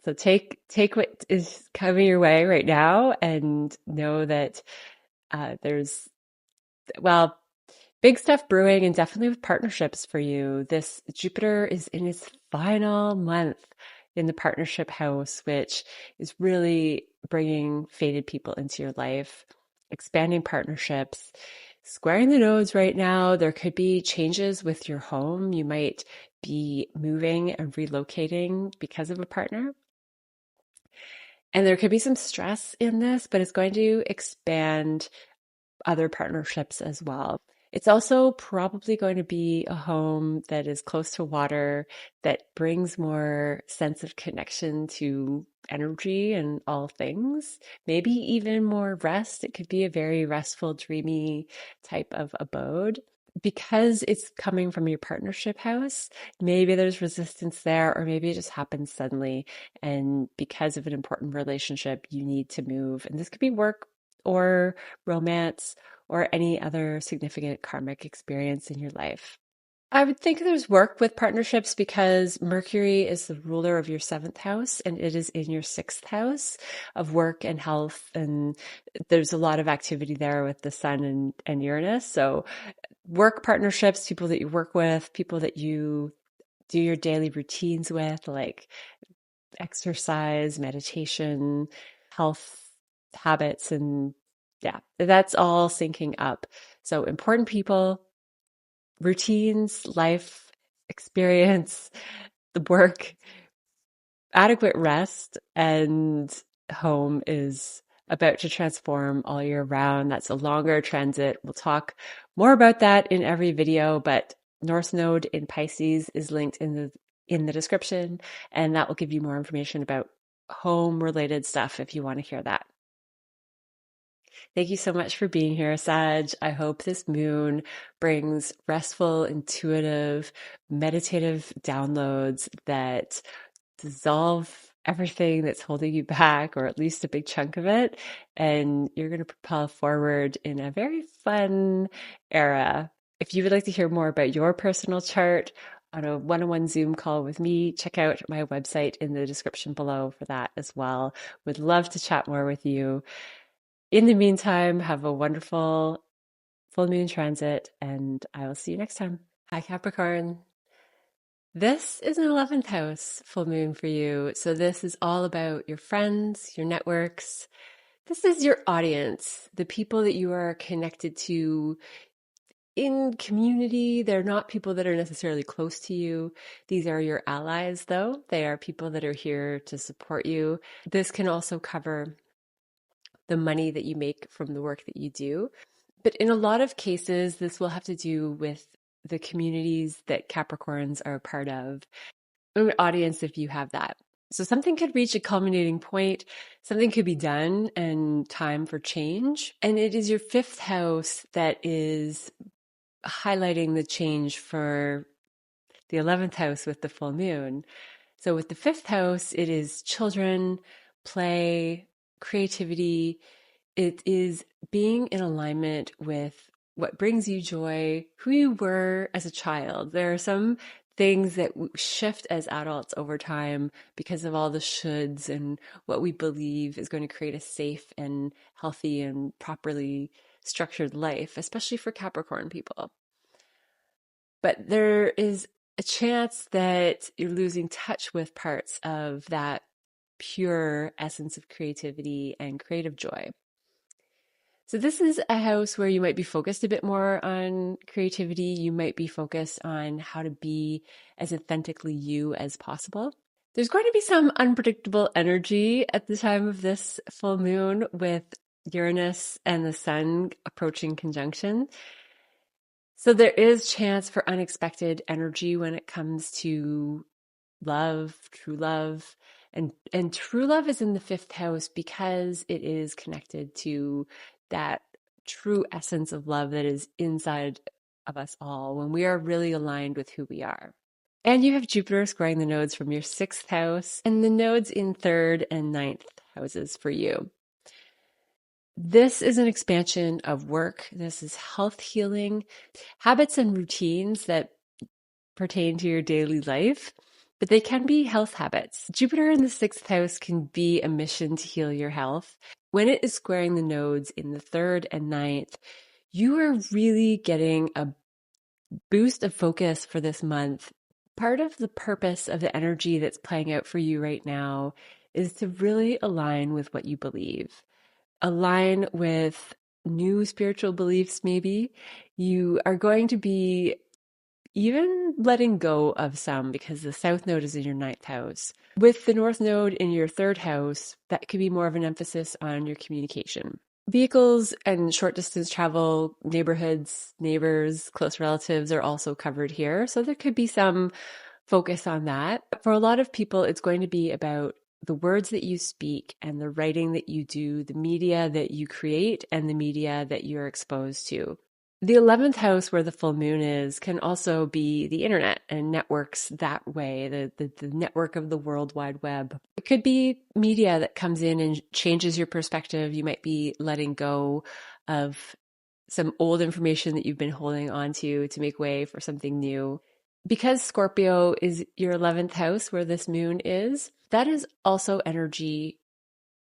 So take what is coming your way right now and know that there's, well, big stuff brewing and definitely with partnerships for you. This Jupiter is in its final month in the partnership house, which is really bringing fated people into your life, expanding partnerships, squaring the nodes right now. There could be changes with your home. You might be moving and relocating because of a partner. And there could be some stress in this, but it's going to expand other partnerships as well. It's also probably going to be a home that is close to water, that brings more sense of connection to energy and all things, maybe even more rest. It could be a very restful, dreamy type of abode. Because it's coming from your partnership house, maybe there's resistance there, or maybe it just happens suddenly. And because of an important relationship, you need to move. And this could be work or romance or any other significant karmic experience in your life. I would think there's work with partnerships because Mercury is the ruler of your seventh house and it is in your sixth house of work and health. And there's a lot of activity there with the sun and Uranus. So work partnerships, people that you work with, people that you do your daily routines with, like exercise, meditation, health habits, and yeah, that's all syncing up. So important people, routines, life experience, the work, adequate rest, and home is about to transform all year round. That's a longer transit. We'll talk more about that in every video, but North Node in Pisces is linked in the description, and that will give you more information about home related stuff if you want to hear that. Thank you so much for being here, Sag. I hope this moon brings restful, intuitive, meditative downloads that dissolve everything that's holding you back, or at least a big chunk of it, and you're going to propel forward in a very fun era. If you would like to hear more about your personal chart on a one-on-one Zoom call with me, check out my website in the description below for that as well. Would love to chat more with you. In the meantime, have a wonderful full moon transit, and I will see you next time. Hi, Capricorn. This is an 11th house full moon for you. So this is all about your friends, your networks. This is your audience, the people that you are connected to in community. They're not people that are necessarily close to you. These are your allies, though. They are people that are here to support you. This can also cover the money that you make from the work that you do. But in a lot of cases, this will have to do with the communities that Capricorns are a part of, an audience if you have that. So something could reach a culminating point, something could be done, and time for change. And it is your fifth house that is highlighting the change for the 11th house with the full moon. So with the fifth house, it is children, play, creativity. It is being in alignment with what brings you joy, who you were as a child. There are some things that shift as adults over time because of all the shoulds and what we believe is going to create a safe and healthy and properly structured life, especially for Capricorn people. But there is a chance that you're losing touch with parts of that pure essence of creativity and creative joy. So this is a house where you might be focused a bit more on creativity. You might be focused on how to be as authentically you as possible. There's going to be some unpredictable energy at the time of this full moon with Uranus and the Sun approaching conjunction. So there is chance for unexpected energy when it comes to love, true love. And true love is in the fifth house because it is connected to that true essence of love that is inside of us all when we are really aligned with who we are. And you have Jupiter squaring the nodes from your sixth house and the nodes in third and ninth houses for you. This is an expansion of work. This is health healing, habits and routines that pertain to your daily life, but they can be health habits. Jupiter in the sixth house can be a mission to heal your health. When it is squaring the nodes in the third and ninth, you are really getting a boost of focus for this month. Part of the purpose of the energy that's playing out for you right now is to really align with what you believe. Align with new spiritual beliefs, maybe. You are going to be even letting go of some because the south node is in your ninth house. With the north node in your third house, that could be more of an emphasis on your communication. Vehicles and short distance travel, neighborhoods, neighbors, close relatives are also covered here. So there could be some focus on that. For a lot of people, it's going to be about the words that you speak and the writing that you do, the media that you create, and the media that you're exposed to. The 11th house, where the full moon is, can also be the internet and networks that way, the network of the World Wide Web. It could be media that comes in and changes your perspective. You might be letting go of some old information that you've been holding on to make way for something new. Because Scorpio is your 11th house, where this moon is, that is also energy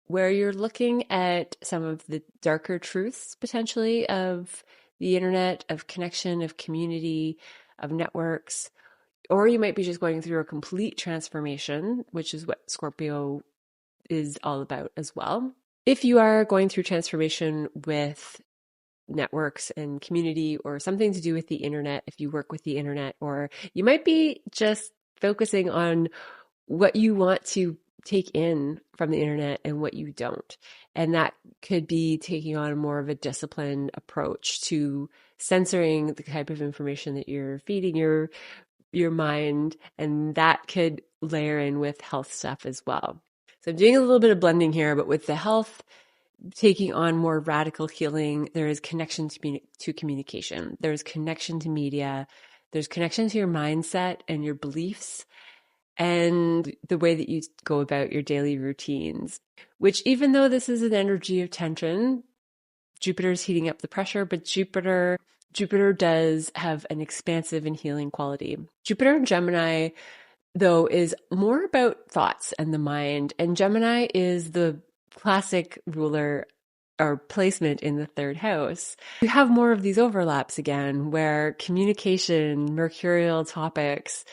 where you're looking at some of the darker truths, potentially, of the internet, of connection, of community, of networks, or you might be just going through a complete transformation, which is what Scorpio is all about as well. If you are going through transformation with networks and community or something to do with the internet, if you work with the internet, or you might be just focusing on what you want to take in from the internet and what you don't. And that could be taking on more of a disciplined approach to censoring the type of information that you're feeding your mind. And that could layer in with health stuff as well. So I'm doing a little bit of blending here, but with the health taking on more radical healing, there is connection to communication. There's connection to media. There's connection to your mindset and your beliefs, and the way that you go about your daily routines, which, even though this is an energy of tension, Jupiter is heating up the pressure, but Jupiter does have an expansive and healing quality. Jupiter in Gemini, though, is more about thoughts and the mind, and Gemini is the classic ruler or placement in the third house. You have more of these overlaps again, where communication, mercurial topics,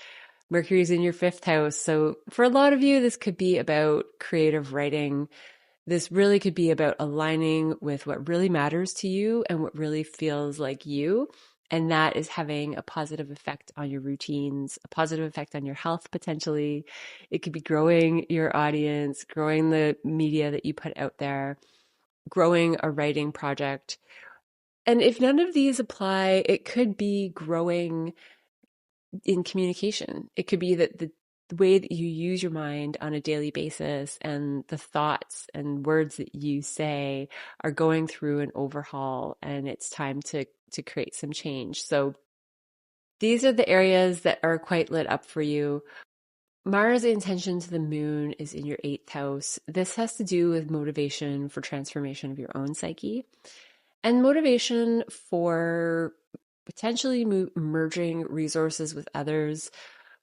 Mercury's in your fifth house. So for a lot of you, this could be about creative writing. This really could be about aligning with what really matters to you and what really feels like you, And that is having a positive effect on your routines, a positive effect on your health potentially. It could be growing your audience, growing the media that you put out there, growing a writing project. And if none of these apply, it could be growing in communication. It could be that the way that you use your mind on a daily basis and the thoughts and words that you say are going through an overhaul, and it's time to create some change. So these are the areas that are quite lit up for you. Mars' intention to the moon is in your 8th house. This has to do with motivation for transformation of your own psyche and motivation for potentially merging resources with others.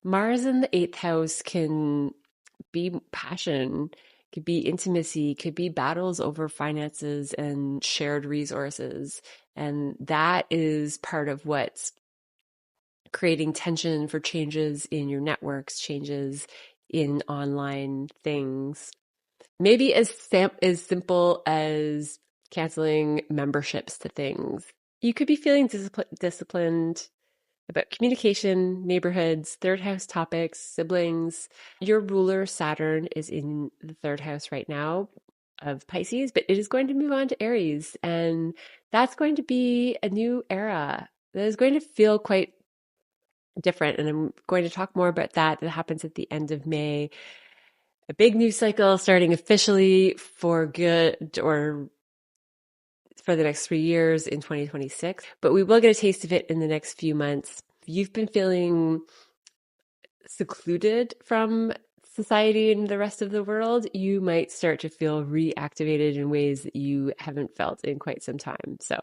Mars in the 8th house can be passion, could be intimacy, could be battles over finances and shared resources. And that is part of what's creating tension for changes in your networks, changes in online things. Maybe as simple as canceling memberships to things. You could be feeling disciplined about communication, neighborhoods, 3rd house topics, siblings. Your ruler, Saturn, is in the 3rd house right now of Pisces, but it is going to move on to Aries. And that's going to be a new era that is going to feel quite different. And I'm going to talk more about that. That happens at the end of May. A big news cycle starting officially for good, or for the next 3 years in 2026. But we will get a taste of it in the next few months. If you've been feeling secluded from society and the rest of the world, you might start to feel reactivated in ways that you haven't felt in quite some time. So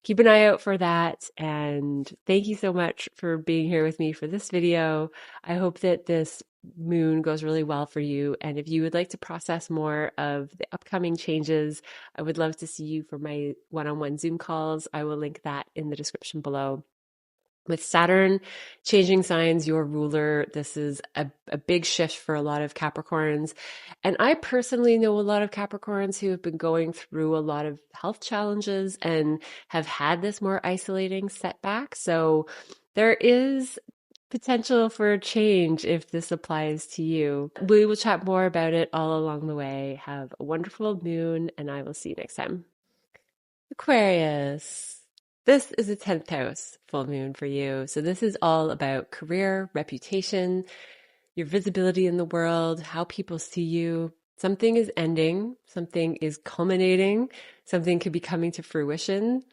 keep an eye out for that. And thank you so much for being here with me for this video. I hope that this moon goes really well for you. And if you would like to process more of the upcoming changes, I would love to see you for my one-on-one Zoom calls. I will link that in the description below. With Saturn changing signs, your ruler, this is a big shift for a lot of Capricorns. And I personally know a lot of Capricorns who have been going through a lot of health challenges and have had this more isolating setback. So there is potential for change if this applies to you. We will chat more about it all along the way. Have a wonderful moon, and I will see you next time. Aquarius. This is a 10th house full moon for you. So this is all about career, reputation, your visibility in the world, how people see you. Something is ending, something is culminating, something could be coming to fruition.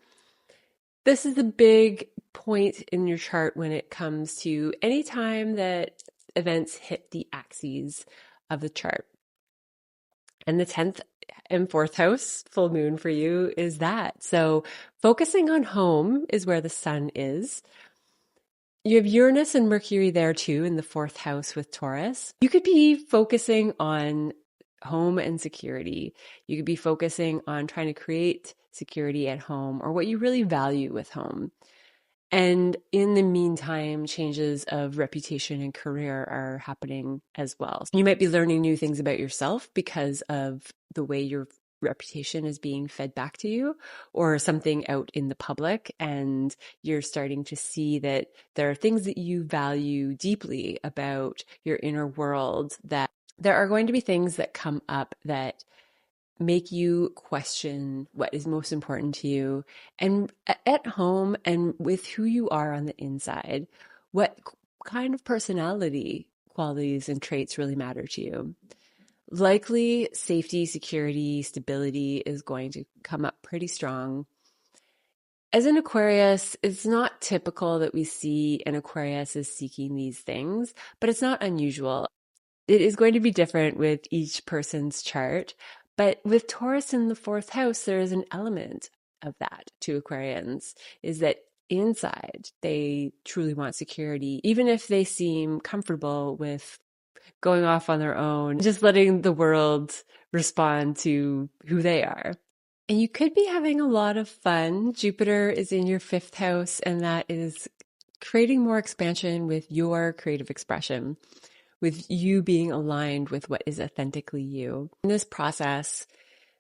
This is a big point in your chart when it comes to any time that events hit the axes of the chart. And the 10th and 4th house full moon for you is that. So focusing on home is where the sun is. You have Uranus and Mercury there too in the 4th house with Taurus. You could be focusing on home and security. You could be focusing on trying to create security at home, or what you really value with home. And in the meantime, changes of reputation and career are happening as well. You might be learning new things about yourself because of the way your reputation is being fed back to you, or something out in the public, and you're starting to see that there are things that you value deeply about your inner world, that there are going to be things that come up that make you question what is most important to you, and at home and with who you are on the inside, what kind of personality qualities and traits really matter to you. Likely safety, security, stability is going to come up pretty strong. As an Aquarius, it's not typical that we see an Aquarius is seeking these things, but it's not unusual. It is going to be different with each person's chart. But with Taurus in the 4th house, there is an element of that to Aquarians, is that inside they truly want security, even if they seem comfortable with going off on their own, just letting the world respond to who they are. And you could be having a lot of fun. Jupiter is in your 5th house, and that is creating more expansion with your creative expression, with you being aligned with what is authentically you. In this process,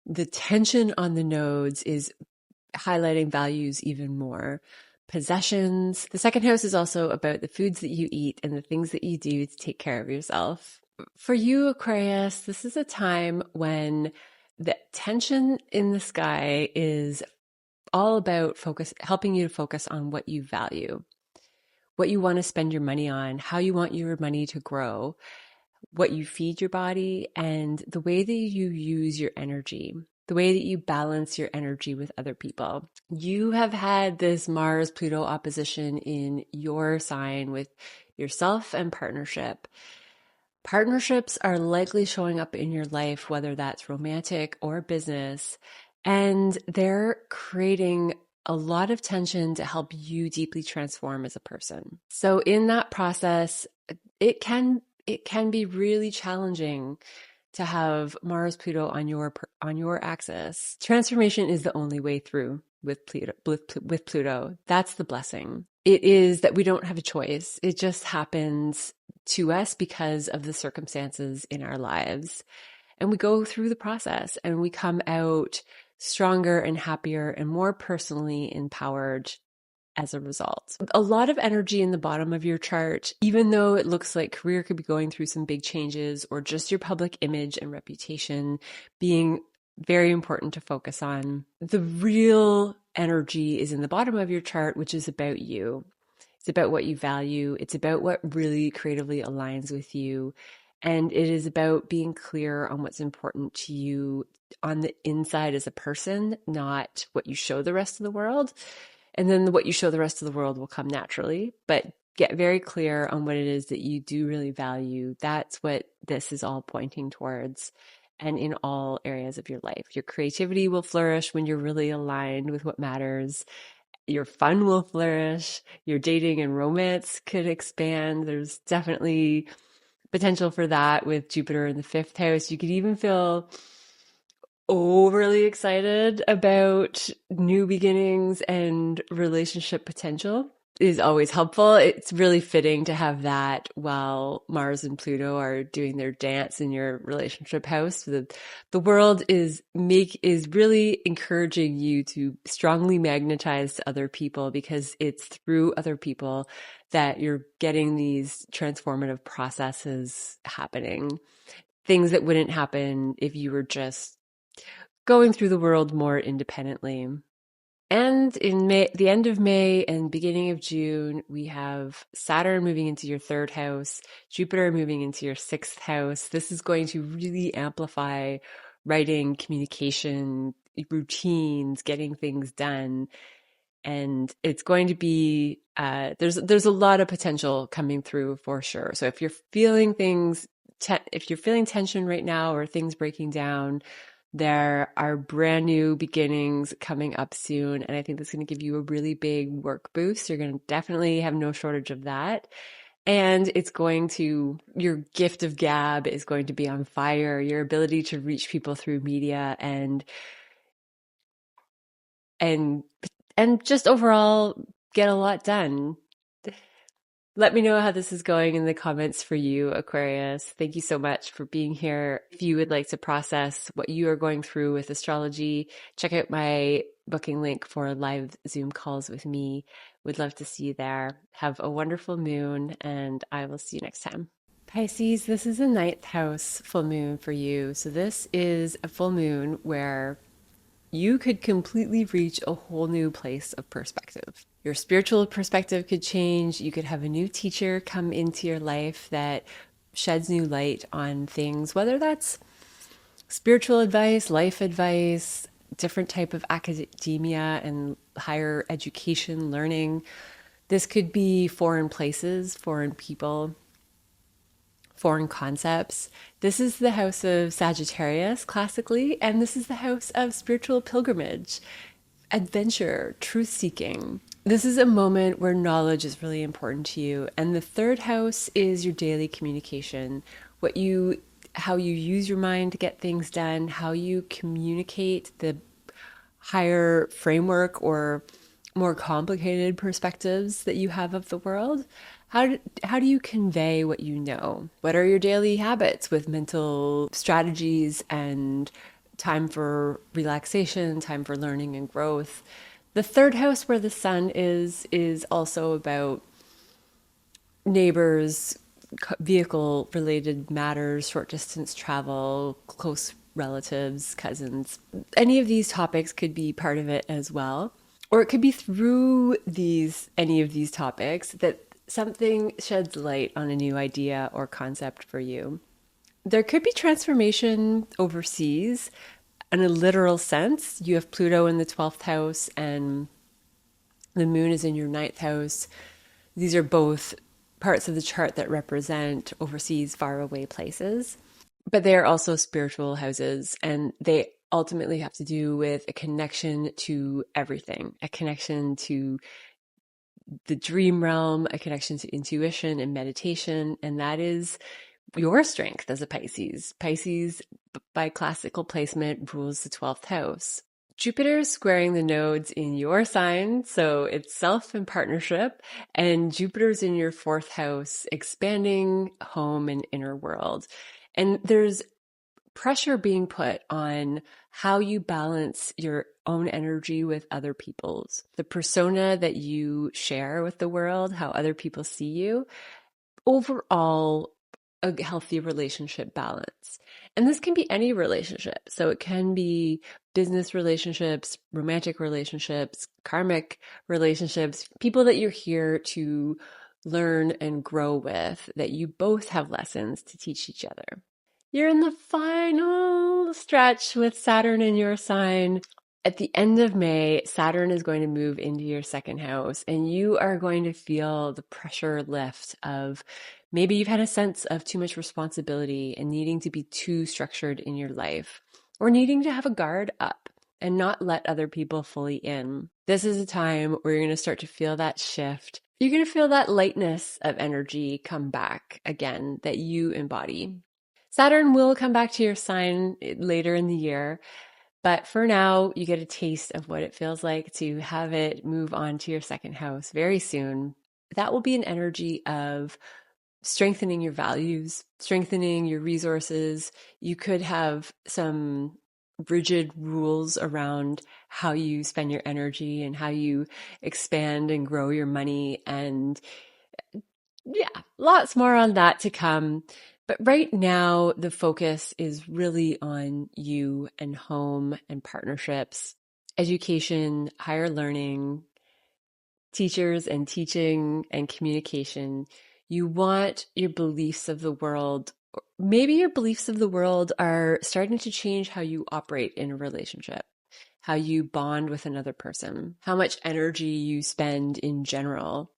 the tension on the nodes is highlighting values even more. possessions. The second house is also about the foods that you eat and the things that you do to take care of yourself. For you, Aquarius, this is a time when the tension in the sky is all about helping you to focus on what you value, what you want to spend your money on, how you want your money to grow, what you feed your body, and the way that you use your energy, the way that you balance your energy with other people. You have had this Mars-Pluto opposition in your sign with yourself and partnership. Partnerships are likely showing up in your life, whether that's romantic or business, and they're creating a lot of tension to help you deeply transform as a person. So in that process, it can be really challenging to have Mars Pluto on your axis. Transformation is the only way through with Pluto. That's the blessing. It is that we don't have a choice. It just happens to us because of the circumstances in our lives. And we go through the process and we come out stronger and happier and more personally empowered as a result. A lot of energy in the bottom of your chart, even though it looks like career could be going through some big changes or just your public image and reputation being very important to focus on. The real energy is in the bottom of your chart, which is about you. It's about what you value. It's about what really creatively aligns with you. And it is about being clear on what's important to you on the inside as a person, not what you show the rest of the world. And then what you show the rest of the world will come naturally, but get very clear on what it is that you do really value. That's what this is all pointing towards. And in all areas of your life, your creativity will flourish when you're really aligned with what matters. Your fun will flourish. Your dating and romance could expand. There's definitely potential for that with Jupiter in the fifth house. You could even feel overly excited about new beginnings and relationship potential is always helpful. It's really fitting to have that while Mars and Pluto are doing their dance in your relationship house. The world is really encouraging you to strongly magnetize to other people because it's through other people that you're getting these transformative processes happening. Things that wouldn't happen if you were just going through the world more independently. And in the end of May and beginning of June, we have Saturn moving into your third house, Jupiter moving into your sixth house. This is going to really amplify writing, communication, routines, getting things done. And it's going to be, there's a lot of potential coming through for sure. So if you're feeling if you're feeling tension right now or things breaking down, there are brand new beginnings coming up soon, and I think that's going to give you a really big work boost. You're going to definitely have no shortage of that. And your gift of gab is going to be on fire. Your ability to reach people through media and just overall get a lot done. Let me know how this is going in the comments for you, Aquarius. Thank you so much for being here. If you would like to process what you are going through with astrology, check out my booking link for live Zoom calls with me. Would love to see you there. Have a wonderful moon, and I will see you next time. Pisces, this is a ninth house full moon for you. So this is a full moon where you could completely reach a whole new place of perspective. Your spiritual perspective could change. You could have a new teacher come into your life that sheds new light on things, whether that's spiritual advice, life advice, different type of academia and higher education learning. This could be foreign places, foreign people, foreign concepts. This is the house of Sagittarius classically, and this is the house of spiritual pilgrimage, adventure, truth-seeking. This is a moment where knowledge is really important to you. And the third house is your daily communication, how you use your mind to get things done, how you communicate the higher framework or more complicated perspectives that you have of the world. How do you convey what you know? What are your daily habits with mental strategies and time for relaxation, time for learning and growth? The third house where the sun is also about neighbors, vehicle related matters, short distance travel, close relatives, cousins. Any of these topics could be part of it as well. Or it could be through any of these topics that something sheds light on a new idea or concept for you. There could be transformation overseas in a literal sense. You have Pluto in the 12th house and the moon is in your ninth house. These are both parts of the chart that represent overseas, faraway places, but they are also spiritual houses, and they ultimately have to do with a connection to everything, a connection to the dream realm, a connection to intuition and meditation, and that is your strength as a Pisces. Pisces, by classical placement, rules the 12th house. Jupiter is squaring the nodes in your sign, so it's self and partnership, and Jupiter's in your fourth house, expanding home and inner world. And there's pressure being put on how you balance your own energy with other people's, the persona that you share with the world, how other people see you, overall a healthy relationship balance. And this can be any relationship. So it can be business relationships, romantic relationships, karmic relationships, people that you're here to learn and grow with, that you both have lessons to teach each other. You're in the final stretch with Saturn in your sign. At the end of May, Saturn is going to move into your second house, and you are going to feel the pressure lift of maybe you've had a sense of too much responsibility and needing to be too structured in your life, or needing to have a guard up and not let other people fully in. This is a time where you're going to start to feel that shift. You're going to feel that lightness of energy come back again that you embody. Saturn will come back to your sign later in the year, but for now, you get a taste of what it feels like to have it move on to your second house very soon. That will be an energy of strengthening your values, strengthening your resources. You could have some rigid rules around how you spend your energy and how you expand and grow your money. And yeah, lots more on that to come. But right now, the focus is really on you and home and partnerships, education, higher learning, teachers and teaching and communication. You want your beliefs of the world. Maybe your beliefs of the world are starting to change how you operate in a relationship, how you bond with another person, how much energy you spend in general.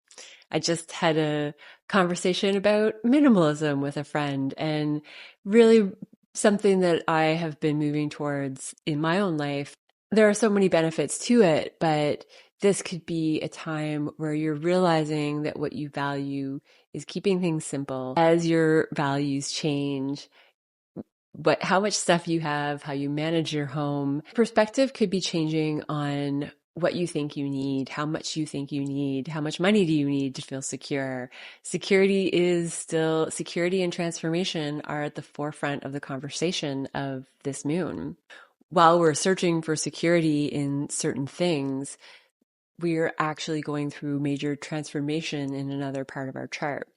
I just had a conversation about minimalism with a friend, and really something that I have been moving towards in my own life. There are so many benefits to it, but this could be a time where you're realizing that what you value is keeping things simple. As your values change, how much stuff you have, how you manage your home, perspective could be changing on what you think you need, how much you think you need, how much money do you need to feel secure. Security and transformation are at the forefront of the conversation of this moon. While we're searching for security in certain things, we're actually going through major transformation in another part of our chart.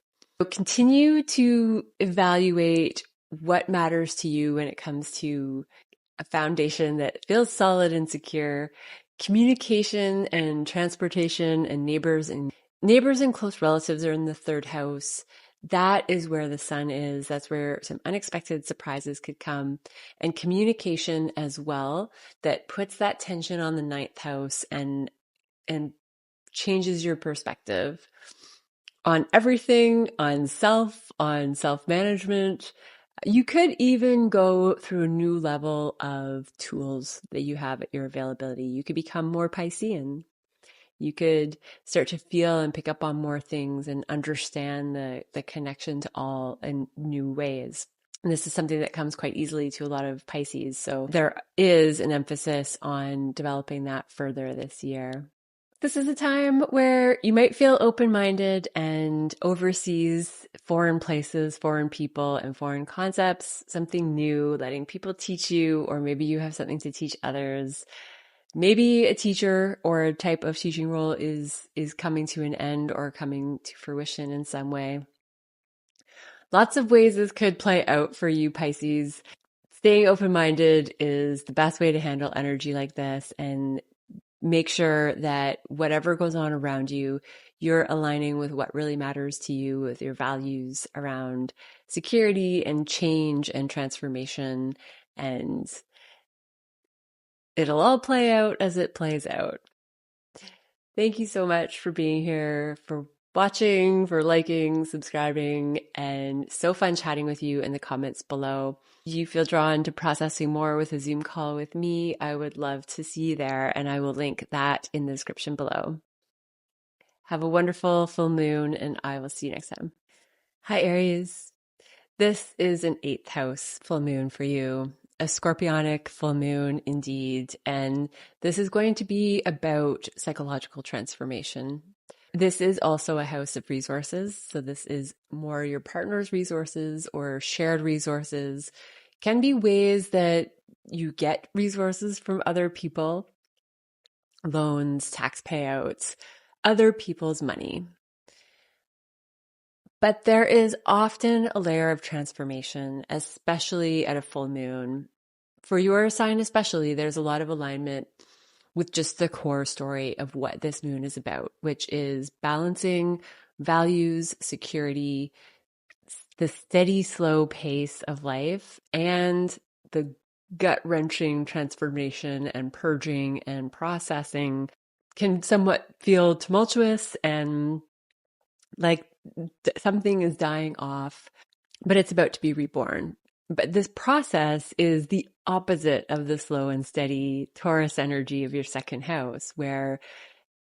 So continue to evaluate what matters to you when it comes to a foundation that feels solid and secure. Communication and transportation and neighbors and close relatives are in the third house. That is where the sun is. That's where some unexpected surprises could come. And communication as well, that puts that tension on the ninth house and changes your perspective on everything, on self-management. You could even go through a new level of tools that you have at your availability. You could become more Piscean. You could start to feel and pick up on more things and understand the connection to all in new ways. And this is something that comes quite easily to a lot of Pisces. So there is an emphasis on developing that further this year. This is a time where you might feel open-minded and overseas, foreign places, foreign people, and foreign concepts, something new, letting people teach you, or maybe you have something to teach others. Maybe a teacher or a type of teaching role is coming to an end or coming to fruition in some way. Lots of ways this could play out for you, Pisces. Staying open-minded is the best way to handle energy like this, and make sure that whatever goes on around you, you're aligning with what really matters to you, with your values around security and change and transformation, and it'll all play out as it plays out. Thank you so much for being here, for watching, for liking, subscribing, and so fun chatting with you in the comments below. If you feel drawn to processing more with a Zoom call with me, I would love to see you there, and I will link that in the description below. Have a wonderful full moon, and I will see you next time. Hi, Aries. This is an 8th house full moon for you, a scorpionic full moon indeed, and this is going to be about psychological transformation. This is also a house of resources, so this is more your partner's resources or shared resources. Can be ways that you get resources from other people, loans, tax payouts, other people's money. But there is often a layer of transformation, especially at a full moon. For your sign especially, there's a lot of alignment with just the core story of what this moon is about, which is balancing values, security, the steady, slow pace of life, and the gut-wrenching transformation and purging and processing can somewhat feel tumultuous and like something is dying off, but it's about to be reborn. But this process is the opposite of the slow and steady Taurus energy of your second house, where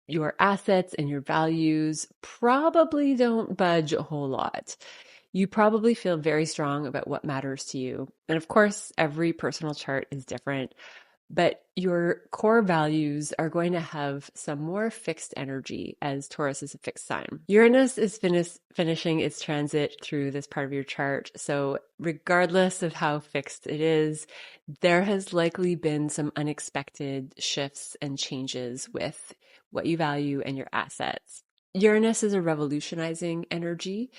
your assets and your values probably don't budge a whole lot. You probably feel very strong about what matters to you. And of course, every personal chart is different, but your core values are going to have some more fixed energy, as Taurus is a fixed sign. Uranus is finishing its transit through this part of your chart. So regardless of how fixed it is, there has likely been some unexpected shifts and changes with what you value and your assets. Uranus is a revolutionizing energy.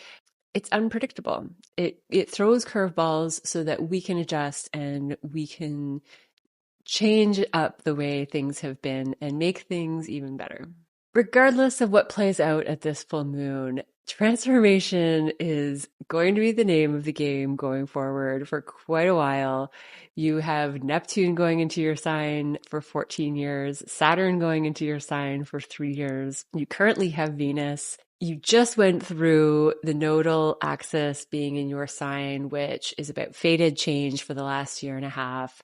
It's unpredictable. It throws curveballs so that we can adjust and we can change up the way things have been and make things even better. Regardless of what plays out at this full moon, transformation is going to be the name of the game going forward for quite a while. You have Neptune going into your sign for 14 years, Saturn going into your sign for 3 years. You currently have Venus. You just went through the nodal axis being in your sign, which is about fated change for the last year and a half.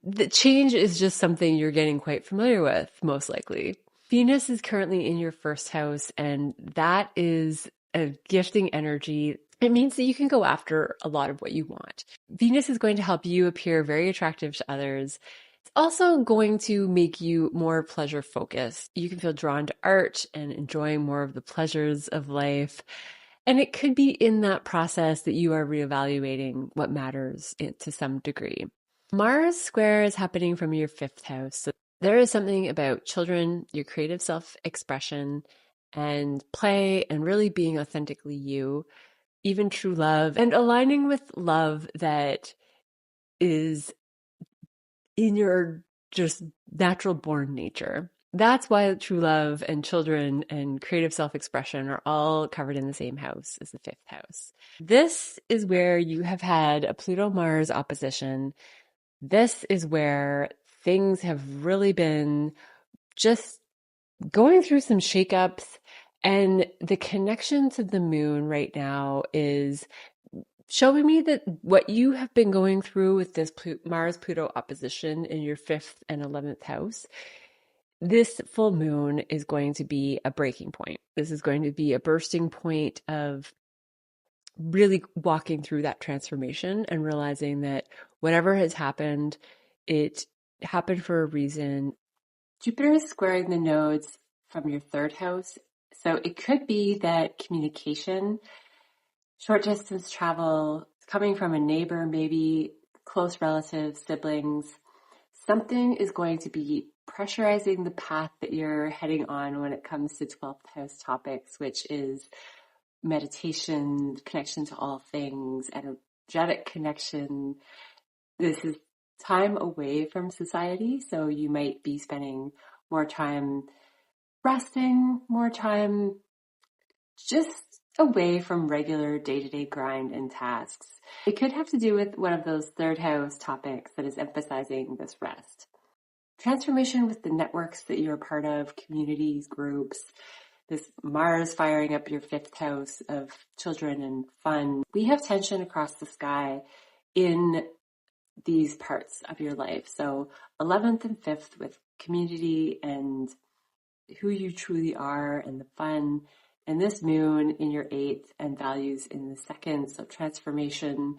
The change is just something you're getting quite familiar with, most likely. Venus is currently in your first house, and that is a gifting energy. It means that you can go after a lot of what you want. Venus is going to help you appear very attractive to others. It's also going to make you more pleasure focused. You can feel drawn to art and enjoying more of the pleasures of life. And it could be in that process that you are reevaluating what matters to some degree. Mars square is happening from your 5th house. So there is something about children, your creative self-expression, and play, and really being authentically you, even true love, and aligning with love that is in your just natural born nature. That's why true love and children and creative self-expression are all covered in the same house as the 5th house. This is where you have had a Pluto-Mars opposition. This is where things have really been just going through some shakeups, and the connection to the moon right now is showing me that what you have been going through with this Mars-Pluto opposition in your 5th and 11th house, this full moon is going to be a breaking point. This is going to be a bursting point of really walking through that transformation and realizing that whatever has happened, it happened for a reason. Jupiter is squaring the nodes from your 3rd house. So it could be that communication, short distance travel, coming from a neighbor, maybe close relatives, siblings, something is going to be pressurizing the path that you're heading on when it comes to 12th house topics, which is meditation, connection to all things, energetic connection. This is time away from society, so you might be spending more time resting, more time just away from regular day-to-day grind and tasks. It could have to do with one of those third house topics that is emphasizing this rest. Transformation with the networks that you're a part of, communities, groups, this Mars firing up your fifth house of children and fun. We have tension across the sky in these parts of your life. So 11th and 5th with community and who you truly are and the fun, and this moon in your 8th and values in the 2nd. So transformation,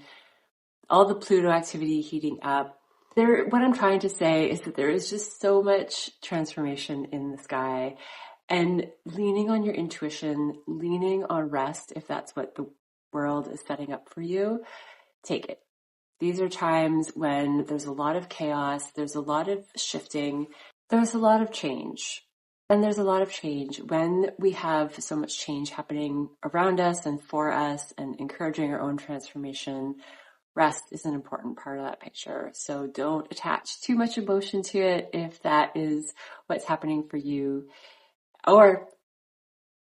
all the Pluto activity heating up. What I'm trying to say is that there is just so much transformation in the sky, and leaning on your intuition, leaning on rest, if that's what the world is setting up for you, take it. These are times when there's a lot of chaos, there's a lot of shifting, there's a lot of change. And there's a lot of change when we have so much change happening around us and for us and encouraging our own transformation. Rest is an important part of that picture. So don't attach too much emotion to it if that is what's happening for you. Or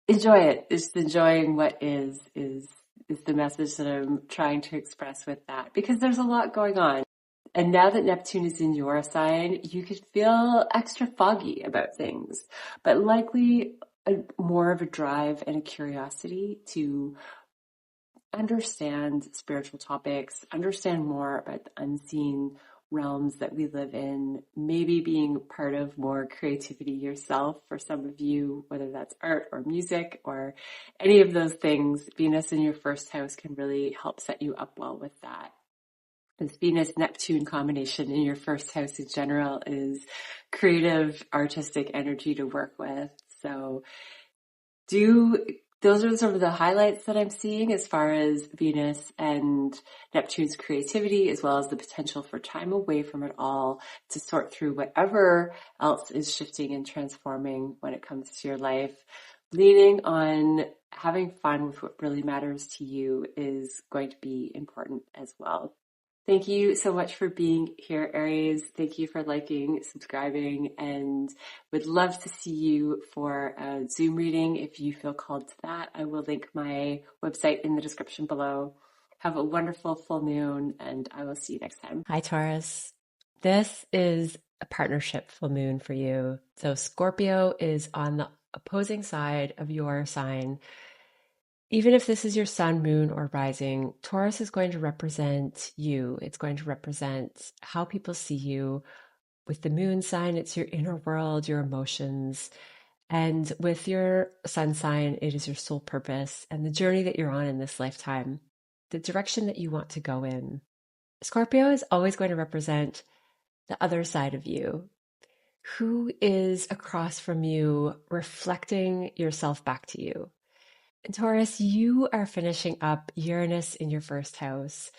enjoy it. Just enjoying what is the message that I'm trying to express with that, because there's a lot going on. And now that Neptune is in your sign, you could feel extra foggy about things, but likely more of a drive and a curiosity to understand spiritual topics, understand more about the unseen realms that we live in, maybe being part of more creativity yourself for some of you, whether that's art or music or any of those things. Venus in your first house can really help set you up well with that. This Venus-Neptune combination in your first house in general is creative, artistic energy to work with. So those are sort of the highlights that I'm seeing as far as Venus and Neptune's creativity, as well as the potential for time away from it all to sort through whatever else is shifting and transforming when it comes to your life. Leaning on having fun with what really matters to you is going to be important as well. Thank you so much for being here, Aries. Thank you for liking, subscribing, and would love to see you for a Zoom reading if you feel called to that. I will link my website in the description below. Have a wonderful full moon, and I will see you next time. Hi, Taurus. This is a partnership full moon for you. So Scorpio is on the opposing side of your sign. Even if this is your sun, moon, or rising, Taurus is going to represent you. It's going to represent how people see you. With the moon sign, it's your inner world, your emotions. And with your sun sign, it is your soul purpose and the journey that you're on in this lifetime, the direction that you want to go in. Scorpio is always going to represent the other side of you, who is across from you, reflecting yourself back to you. And Taurus, you are finishing up Uranus in your first house.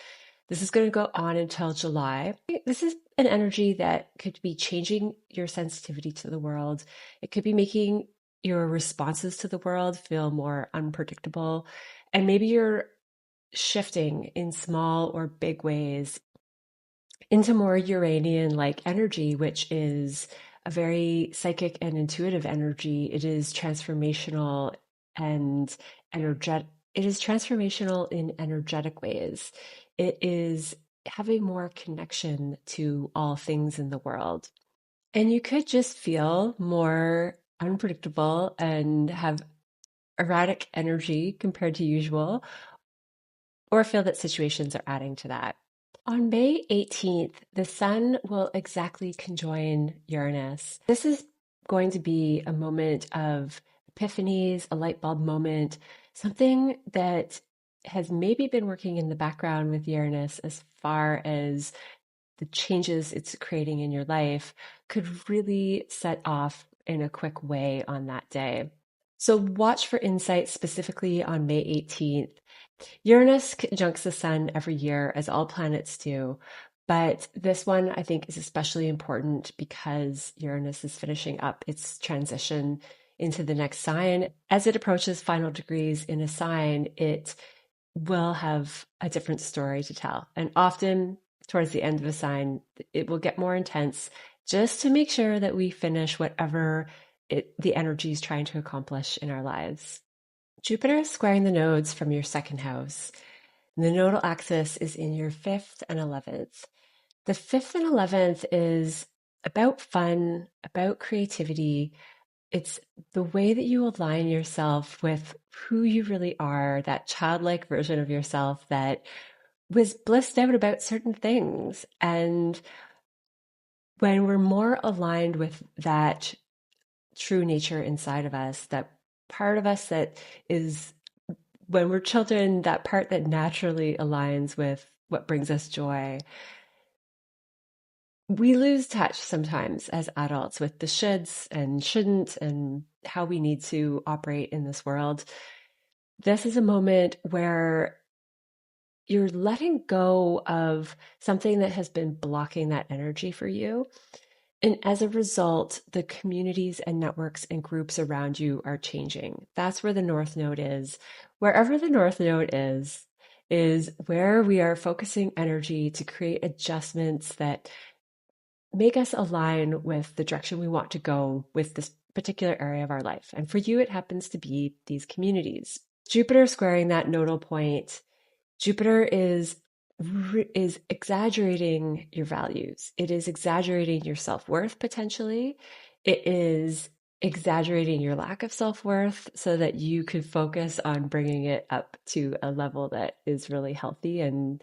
This is going to go on until July. This is an energy that could be changing your sensitivity to the world. It could be making your responses to the world feel more unpredictable. And maybe you're shifting in small or big ways into more Uranian-like energy, which is a very psychic and intuitive energy. It is transformational and energetic. It is transformational in energetic ways. It is having more connection to all things in the world. And you could just feel more unpredictable and have erratic energy compared to usual, or feel that situations are adding to that. On May 18th, the sun will exactly conjoin Uranus. This is going to be a moment of epiphanies, a light bulb moment, something that has maybe been working in the background with Uranus as far as the changes it's creating in your life could really set off in a quick way on that day. So watch for insights specifically on May 18th. Uranus conjuncts the sun every year, as all planets do, But this one I think is especially important because Uranus is finishing up its transition into the next sign. As it approaches final degrees in a sign, it will have a different story to tell. And often towards the end of a sign, it will get more intense just to make sure that we finish whatever the energy is trying to accomplish in our lives. Jupiter is squaring the nodes from your second house. And the nodal axis is in your 5th and 11th. The 5th and 11th is about fun, about creativity. It's the way that you align yourself with who you really are, that childlike version of yourself that was blissed out about certain things. And when we're more aligned with that true nature inside of us, that part of us that is, when we're children, that part that naturally aligns with what brings us joy, we lose touch sometimes as adults with the shoulds and shouldn't and how we need to operate in this world. This is a moment where you're letting go of something that has been blocking that energy for you. And as a result, the communities and networks and groups around you are changing. That's where the North Node is. Wherever the North Node is where we are focusing energy to create adjustments that make us align with the direction we want to go with this particular area of our life. And for you, it happens to be these communities. Jupiter squaring that nodal point. Jupiter is exaggerating your values. It is exaggerating your self-worth potentially. It is exaggerating your lack of self-worth so that you could focus on bringing it up to a level that is really healthy and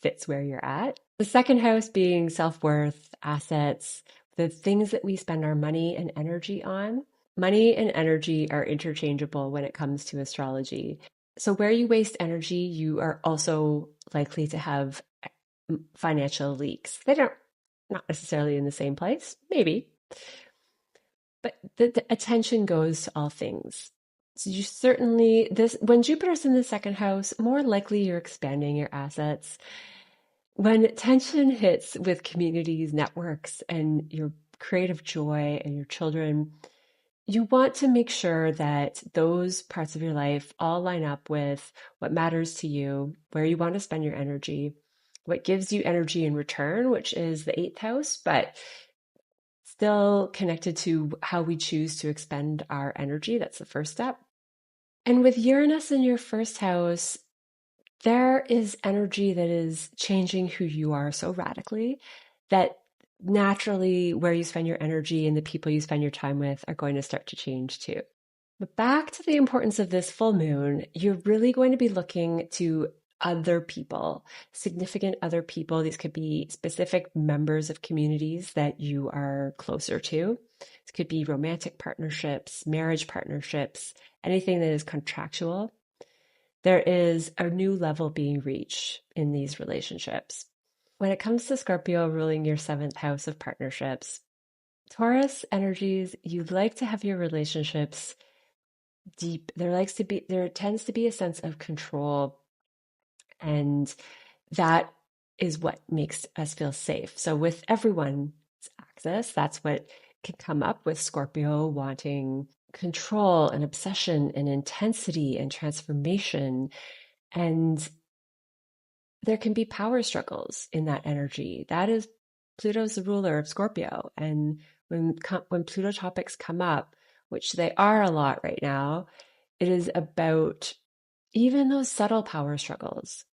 fits where you're at. The second house being self-worth, assets, the things that we spend our money and energy on. Money and energy are interchangeable when it comes to astrology. So where you waste energy, you are also likely to have financial leaks. They don't, not necessarily in the same place, maybe, but the attention goes to all things. So you certainly, when Jupiter's in the second house, more likely you're expanding your assets. When tension hits with communities, networks, and your creative joy and your children, you want to make sure that those parts of your life all line up with what matters to you, where you want to spend your energy, what gives you energy in return, which is the 8th house, but still connected to how we choose to expend our energy. That's the first step. And with Uranus in your first house, there is energy that is changing who you are so radically that naturally where you spend your energy and the people you spend your time with are going to start to change too. But back to the importance of this full moon, you're really going to be looking to other people, significant other people. These could be specific members of communities that you are closer to. This could be romantic partnerships, marriage partnerships, anything that is contractual. There is a new level being reached in these relationships. When it comes to Scorpio ruling your 7th house of partnerships, Taurus energies, you like to have your relationships deep. There tends to be a sense of control, and that is what makes us feel safe. So with everyone's axis, that's what can come up with Scorpio wanting control and obsession and intensity and transformation. And there can be power struggles in that energy. That is Pluto's the ruler of Scorpio. And when Pluto topics come up, which they are a lot right now, it is about even those subtle power struggles.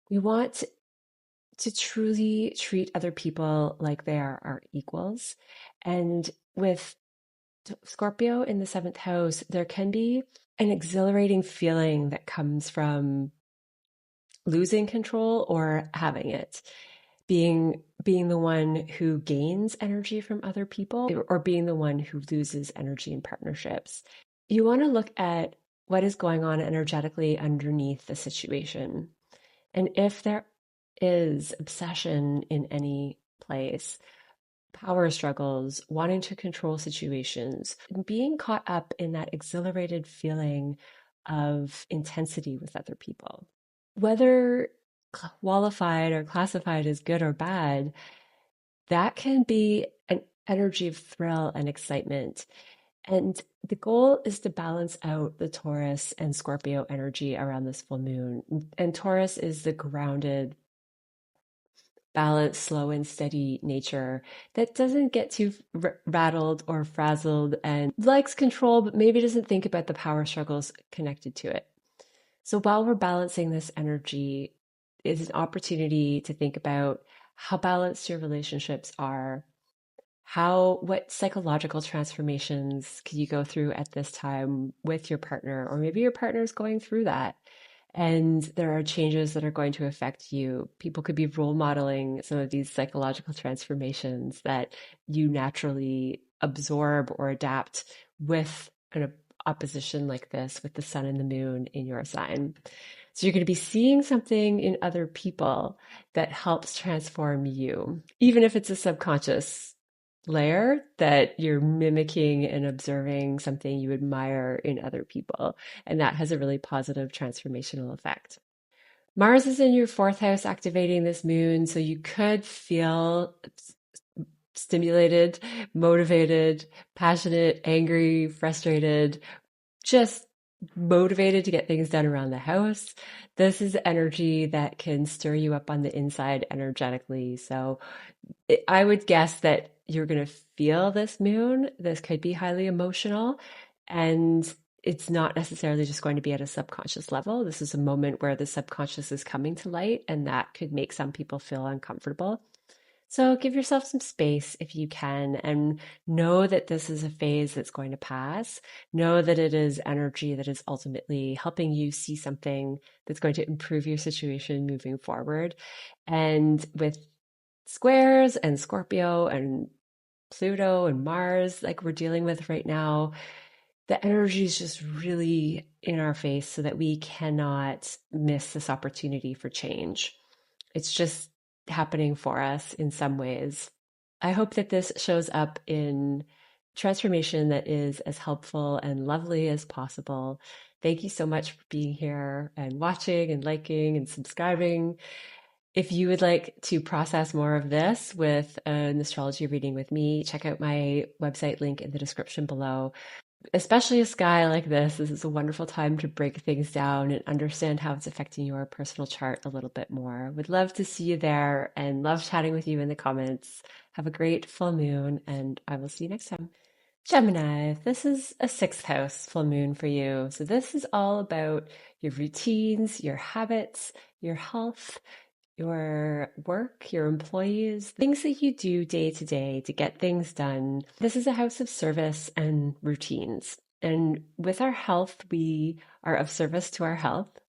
We want to truly treat other people like they are our equals. And with Scorpio in the 7th house, there can be an exhilarating feeling that comes from losing control or having it, being the one who gains energy from other people or being the one who loses energy in partnerships. You want to look at what is going on energetically underneath the situation. And if there is obsession in any place, power struggles, wanting to control situations, being caught up in that exhilarated feeling of intensity with other people. Whether qualified or classified as good or bad, that can be an energy of thrill and excitement. And the goal is to balance out the Taurus and Scorpio energy around this full moon. And Taurus is the grounded, balanced, slow and steady nature that doesn't get too rattled or frazzled and likes control, but maybe doesn't think about the power struggles connected to it. So while we're balancing this energy, is an opportunity to think about how balanced your relationships are. What psychological transformations can you go through at this time with your partner? Or maybe your partner is going through that. And there are changes that are going to affect you. People could be role modeling some of these psychological transformations that you naturally absorb or adapt with an opposition like this, with the sun and the moon in your sign. So you're going to be seeing something in other people that helps transform you, even if it's a subconscious layer that you're mimicking and observing something you admire in other people. And that has a really positive transformational effect. Mars is in your fourth house activating this moon, so you could feel stimulated, motivated, passionate, angry, frustrated, just motivated to get things done around the house. This is energy that can stir you up on the inside energetically. So I would guess that you're going to feel this moon. This could be highly emotional, and it's not necessarily just going to be at a subconscious level. This is a moment where the subconscious is coming to light, and that could make some people feel uncomfortable. So give yourself some space if you can, and know that this is a phase that's going to pass. Know that it is energy that is ultimately helping you see something that's going to improve your situation moving forward. And with squares and Scorpio and Pluto and Mars, like we're dealing with right now, the energy is just really in our face so that we cannot miss this opportunity for change. It's just happening for us in some ways. I hope that this shows up in transformation that is as helpful and lovely as possible. Thank you so much for being here and watching and liking and subscribing. If you would like to process more of this with an astrology reading with me, check out my website link in the description below. Especially a sky like this is a wonderful time to break things down and understand how it's affecting your personal chart a little bit more. Would love to see you there and love chatting with you in the comments. Have a great full moon, and I will see you next time. Gemini, this is a sixth house full moon for you. So this is all about your routines, your habits, your health, your work, your employees, things that you do day to day to get things done. This is a house of service and routines. And with our health, we are of service to our health.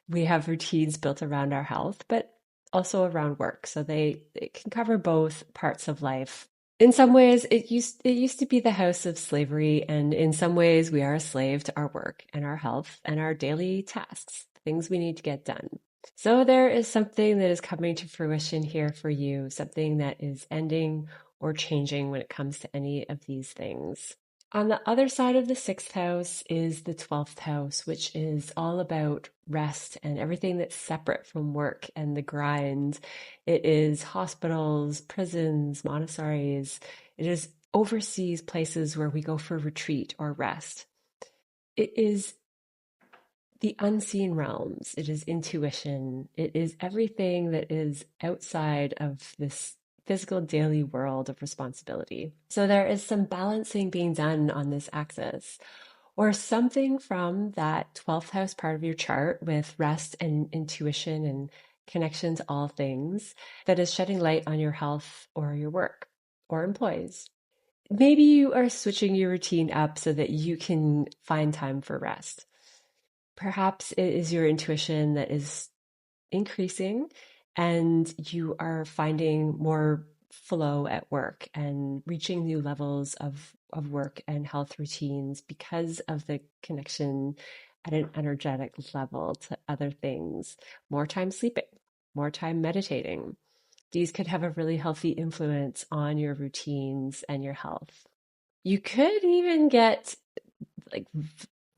We have routines built around our health, but also around work. So it can cover both parts of life. In some ways, it used to be the house of slavery, and in some ways, we are a slave to our work and our health and our daily tasks, things we need to get done. So there is something that is coming to fruition here for you, something that is ending or changing when it comes to any of these things. On the other side of the sixth house is the 12th house, which is all about rest and everything that's separate from work and the grind. It is hospitals, prisons, monasteries. It is overseas places where we go for retreat or rest. It is the unseen realms. It is intuition. It is everything that is outside of this physical daily world of responsibility. So there is some balancing being done on this axis, or something from that 12th house part of your chart with rest and intuition and connection to all things that is shedding light on your health or your work or employees. Maybe you are switching your routine up so that you can find time for rest. Perhaps it is your intuition that is increasing and you are finding more flow at work and reaching new levels of work and health routines because of the connection at an energetic level to other things. More time sleeping, more time meditating. These could have a really healthy influence on your routines and your health. You could even get like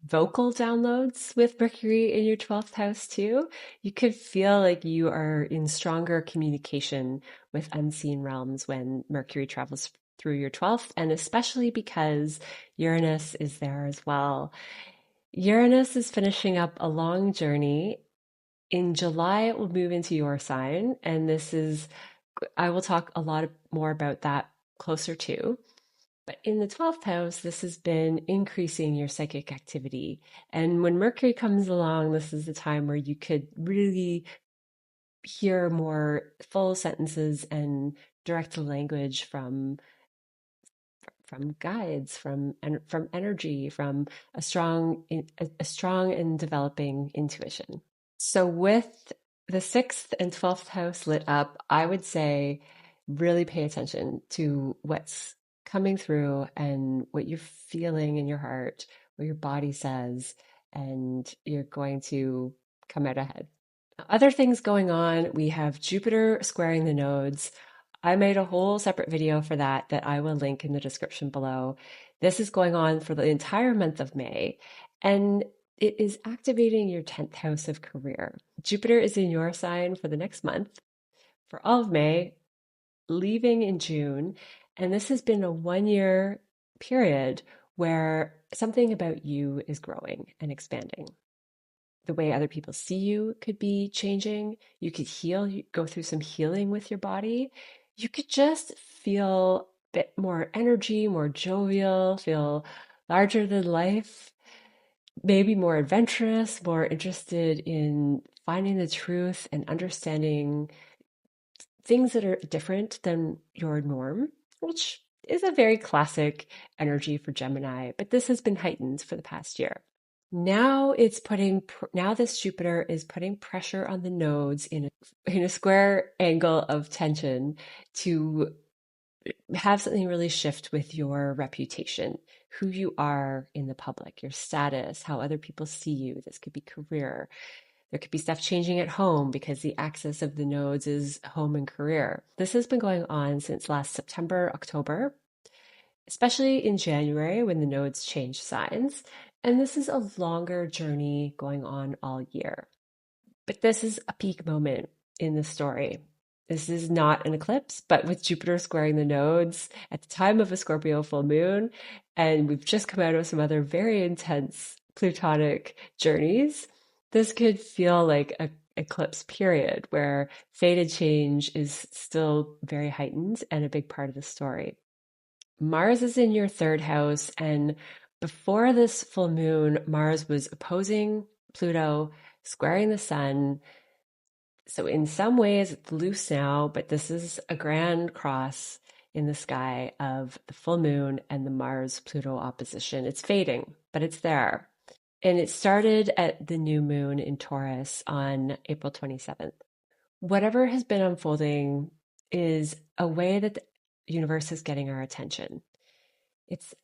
vocal downloads with Mercury in your 12th house too. You could feel like you are in stronger communication with unseen realms when Mercury travels through your 12th, and especially because Uranus is there as well. Uranus is finishing up a long journey. In July, it will move into your sign, and I will talk a lot more about that closer to. But in the 12th house, this has been increasing your psychic activity. And when Mercury comes along, this is the time where you could really hear more full sentences and direct language from guides, from energy, from a strong and developing intuition. So with the 6th and 12th house lit up, I would say really pay attention to what's coming through and what you're feeling in your heart, what your body says, and you're going to come out ahead. Other things going on, we have Jupiter squaring the nodes. I made a whole separate video for that I will link in the description below. This is going on for the entire month of May, and it is activating your 10th house of career. Jupiter is in your sign for the next month, for all of May, leaving in June, and this has been a 1 year period where something about you is growing and expanding. The way other people see you could be changing. You could go through some healing with your body. You could just feel a bit more energy, more jovial, feel larger than life, maybe more adventurous, more interested in finding the truth and understanding things that are different than your norm, which is a very classic energy for Gemini, but this has been heightened for the past year. Now this Jupiter is putting pressure on the nodes in a square angle of tension to have something really shift with your reputation, who you are in the public, your status, how other people see you. This could be career. There could be stuff changing at home because the axis of the nodes is home and career. This has been going on since last September, October, especially in January when the nodes change signs. And this is a longer journey going on all year. But this is a peak moment in the story. This is not an eclipse, but with Jupiter squaring the nodes at the time of a Scorpio full moon, and we've just come out of some other very intense plutonic journeys, this could feel like an eclipse period where fated change is still very heightened and a big part of the story. Mars is in your 3rd house, and before this full moon, Mars was opposing Pluto, squaring the sun. So in some ways it's loose now, but this is a grand cross in the sky of the full moon and the Mars-Pluto opposition. It's fading, but it's there. And it started at the new moon in Taurus on April 27th. Whatever has been unfolding is a way that the universe is getting our attention. It's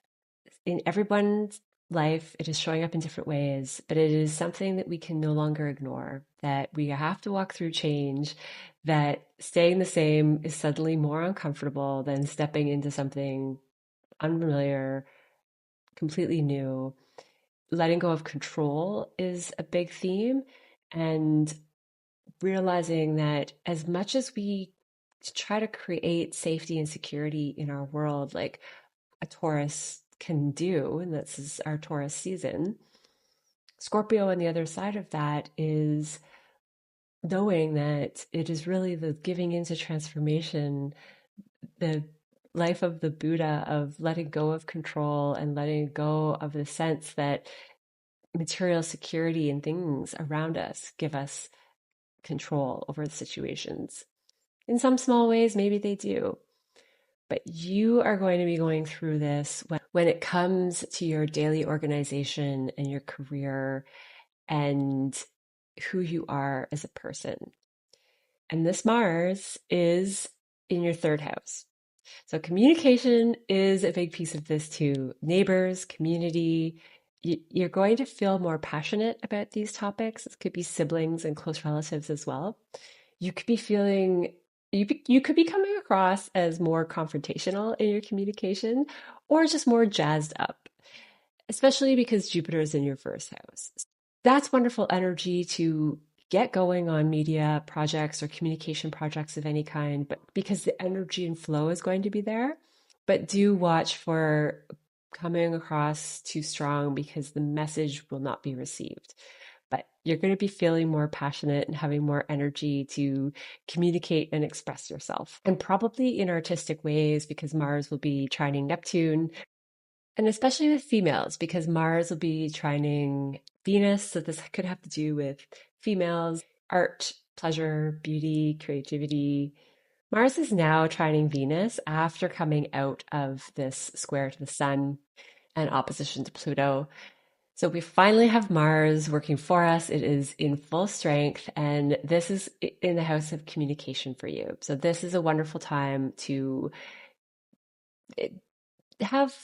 in everyone's life, it is showing up in different ways, but it is something that we can no longer ignore, that we have to walk through change, that staying the same is suddenly more uncomfortable than stepping into something unfamiliar, completely new. Letting go of control is a big theme, and realizing that as much as we try to create safety and security in our world, like a Taurus can do, and this is our Taurus season, Scorpio on the other side of that is knowing that it is really the giving into transformation, the life of the Buddha, of letting go of control and letting go of the sense that material security and things around us give us control over the situations. In some small ways, maybe they do. But you are going to be going through this when it comes to your daily organization and your career and who you are as a person. And this Mars is in your 3rd house. So communication is a big piece of this too. Neighbors, community, you're going to feel more passionate about these topics. It could be siblings and close relatives as well. You could be feeling, you could be coming across as more confrontational in your communication or just more jazzed up. especially because Jupiter is in your first house. That's wonderful energy to get going on media projects or communication projects of any kind, but because the energy and flow is going to be there. But do watch for coming across too strong because the message will not be received. But you're going to be feeling more passionate and having more energy to communicate and express yourself. And probably in artistic ways because Mars will be trining Neptune, and especially with females, because Mars will be trining Venus. So this could have to do with females, art, pleasure, beauty, creativity. Mars is now trining Venus after coming out of this square to the sun and opposition to Pluto. So we finally have Mars working for us. It is in full strength, and this is in the house of communication for you. So this is a wonderful time to have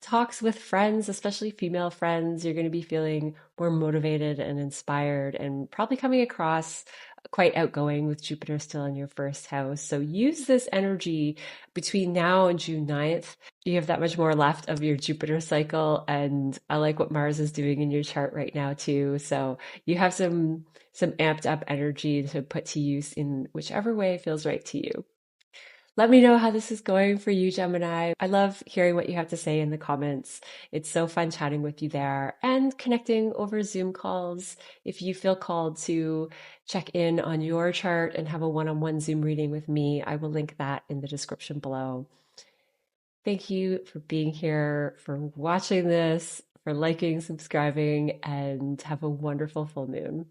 talks with friends, especially female friends. You're going to be feeling more motivated and inspired and probably coming across quite outgoing with Jupiter still in your first house. So use this energy between now and June 9th. You have that much more left of your Jupiter cycle. And I like what Mars is doing in your chart right now too. So you have some amped up energy to put to use in whichever way feels right to you. Let me know how this is going for you, Gemini. I love hearing what you have to say in the comments. It's so fun chatting with you there and connecting over Zoom calls. If you feel called to check in on your chart and have a one-on-one Zoom reading with me, I will link that in the description below. Thank you for being here, for watching this, for liking, subscribing, and have a wonderful full moon.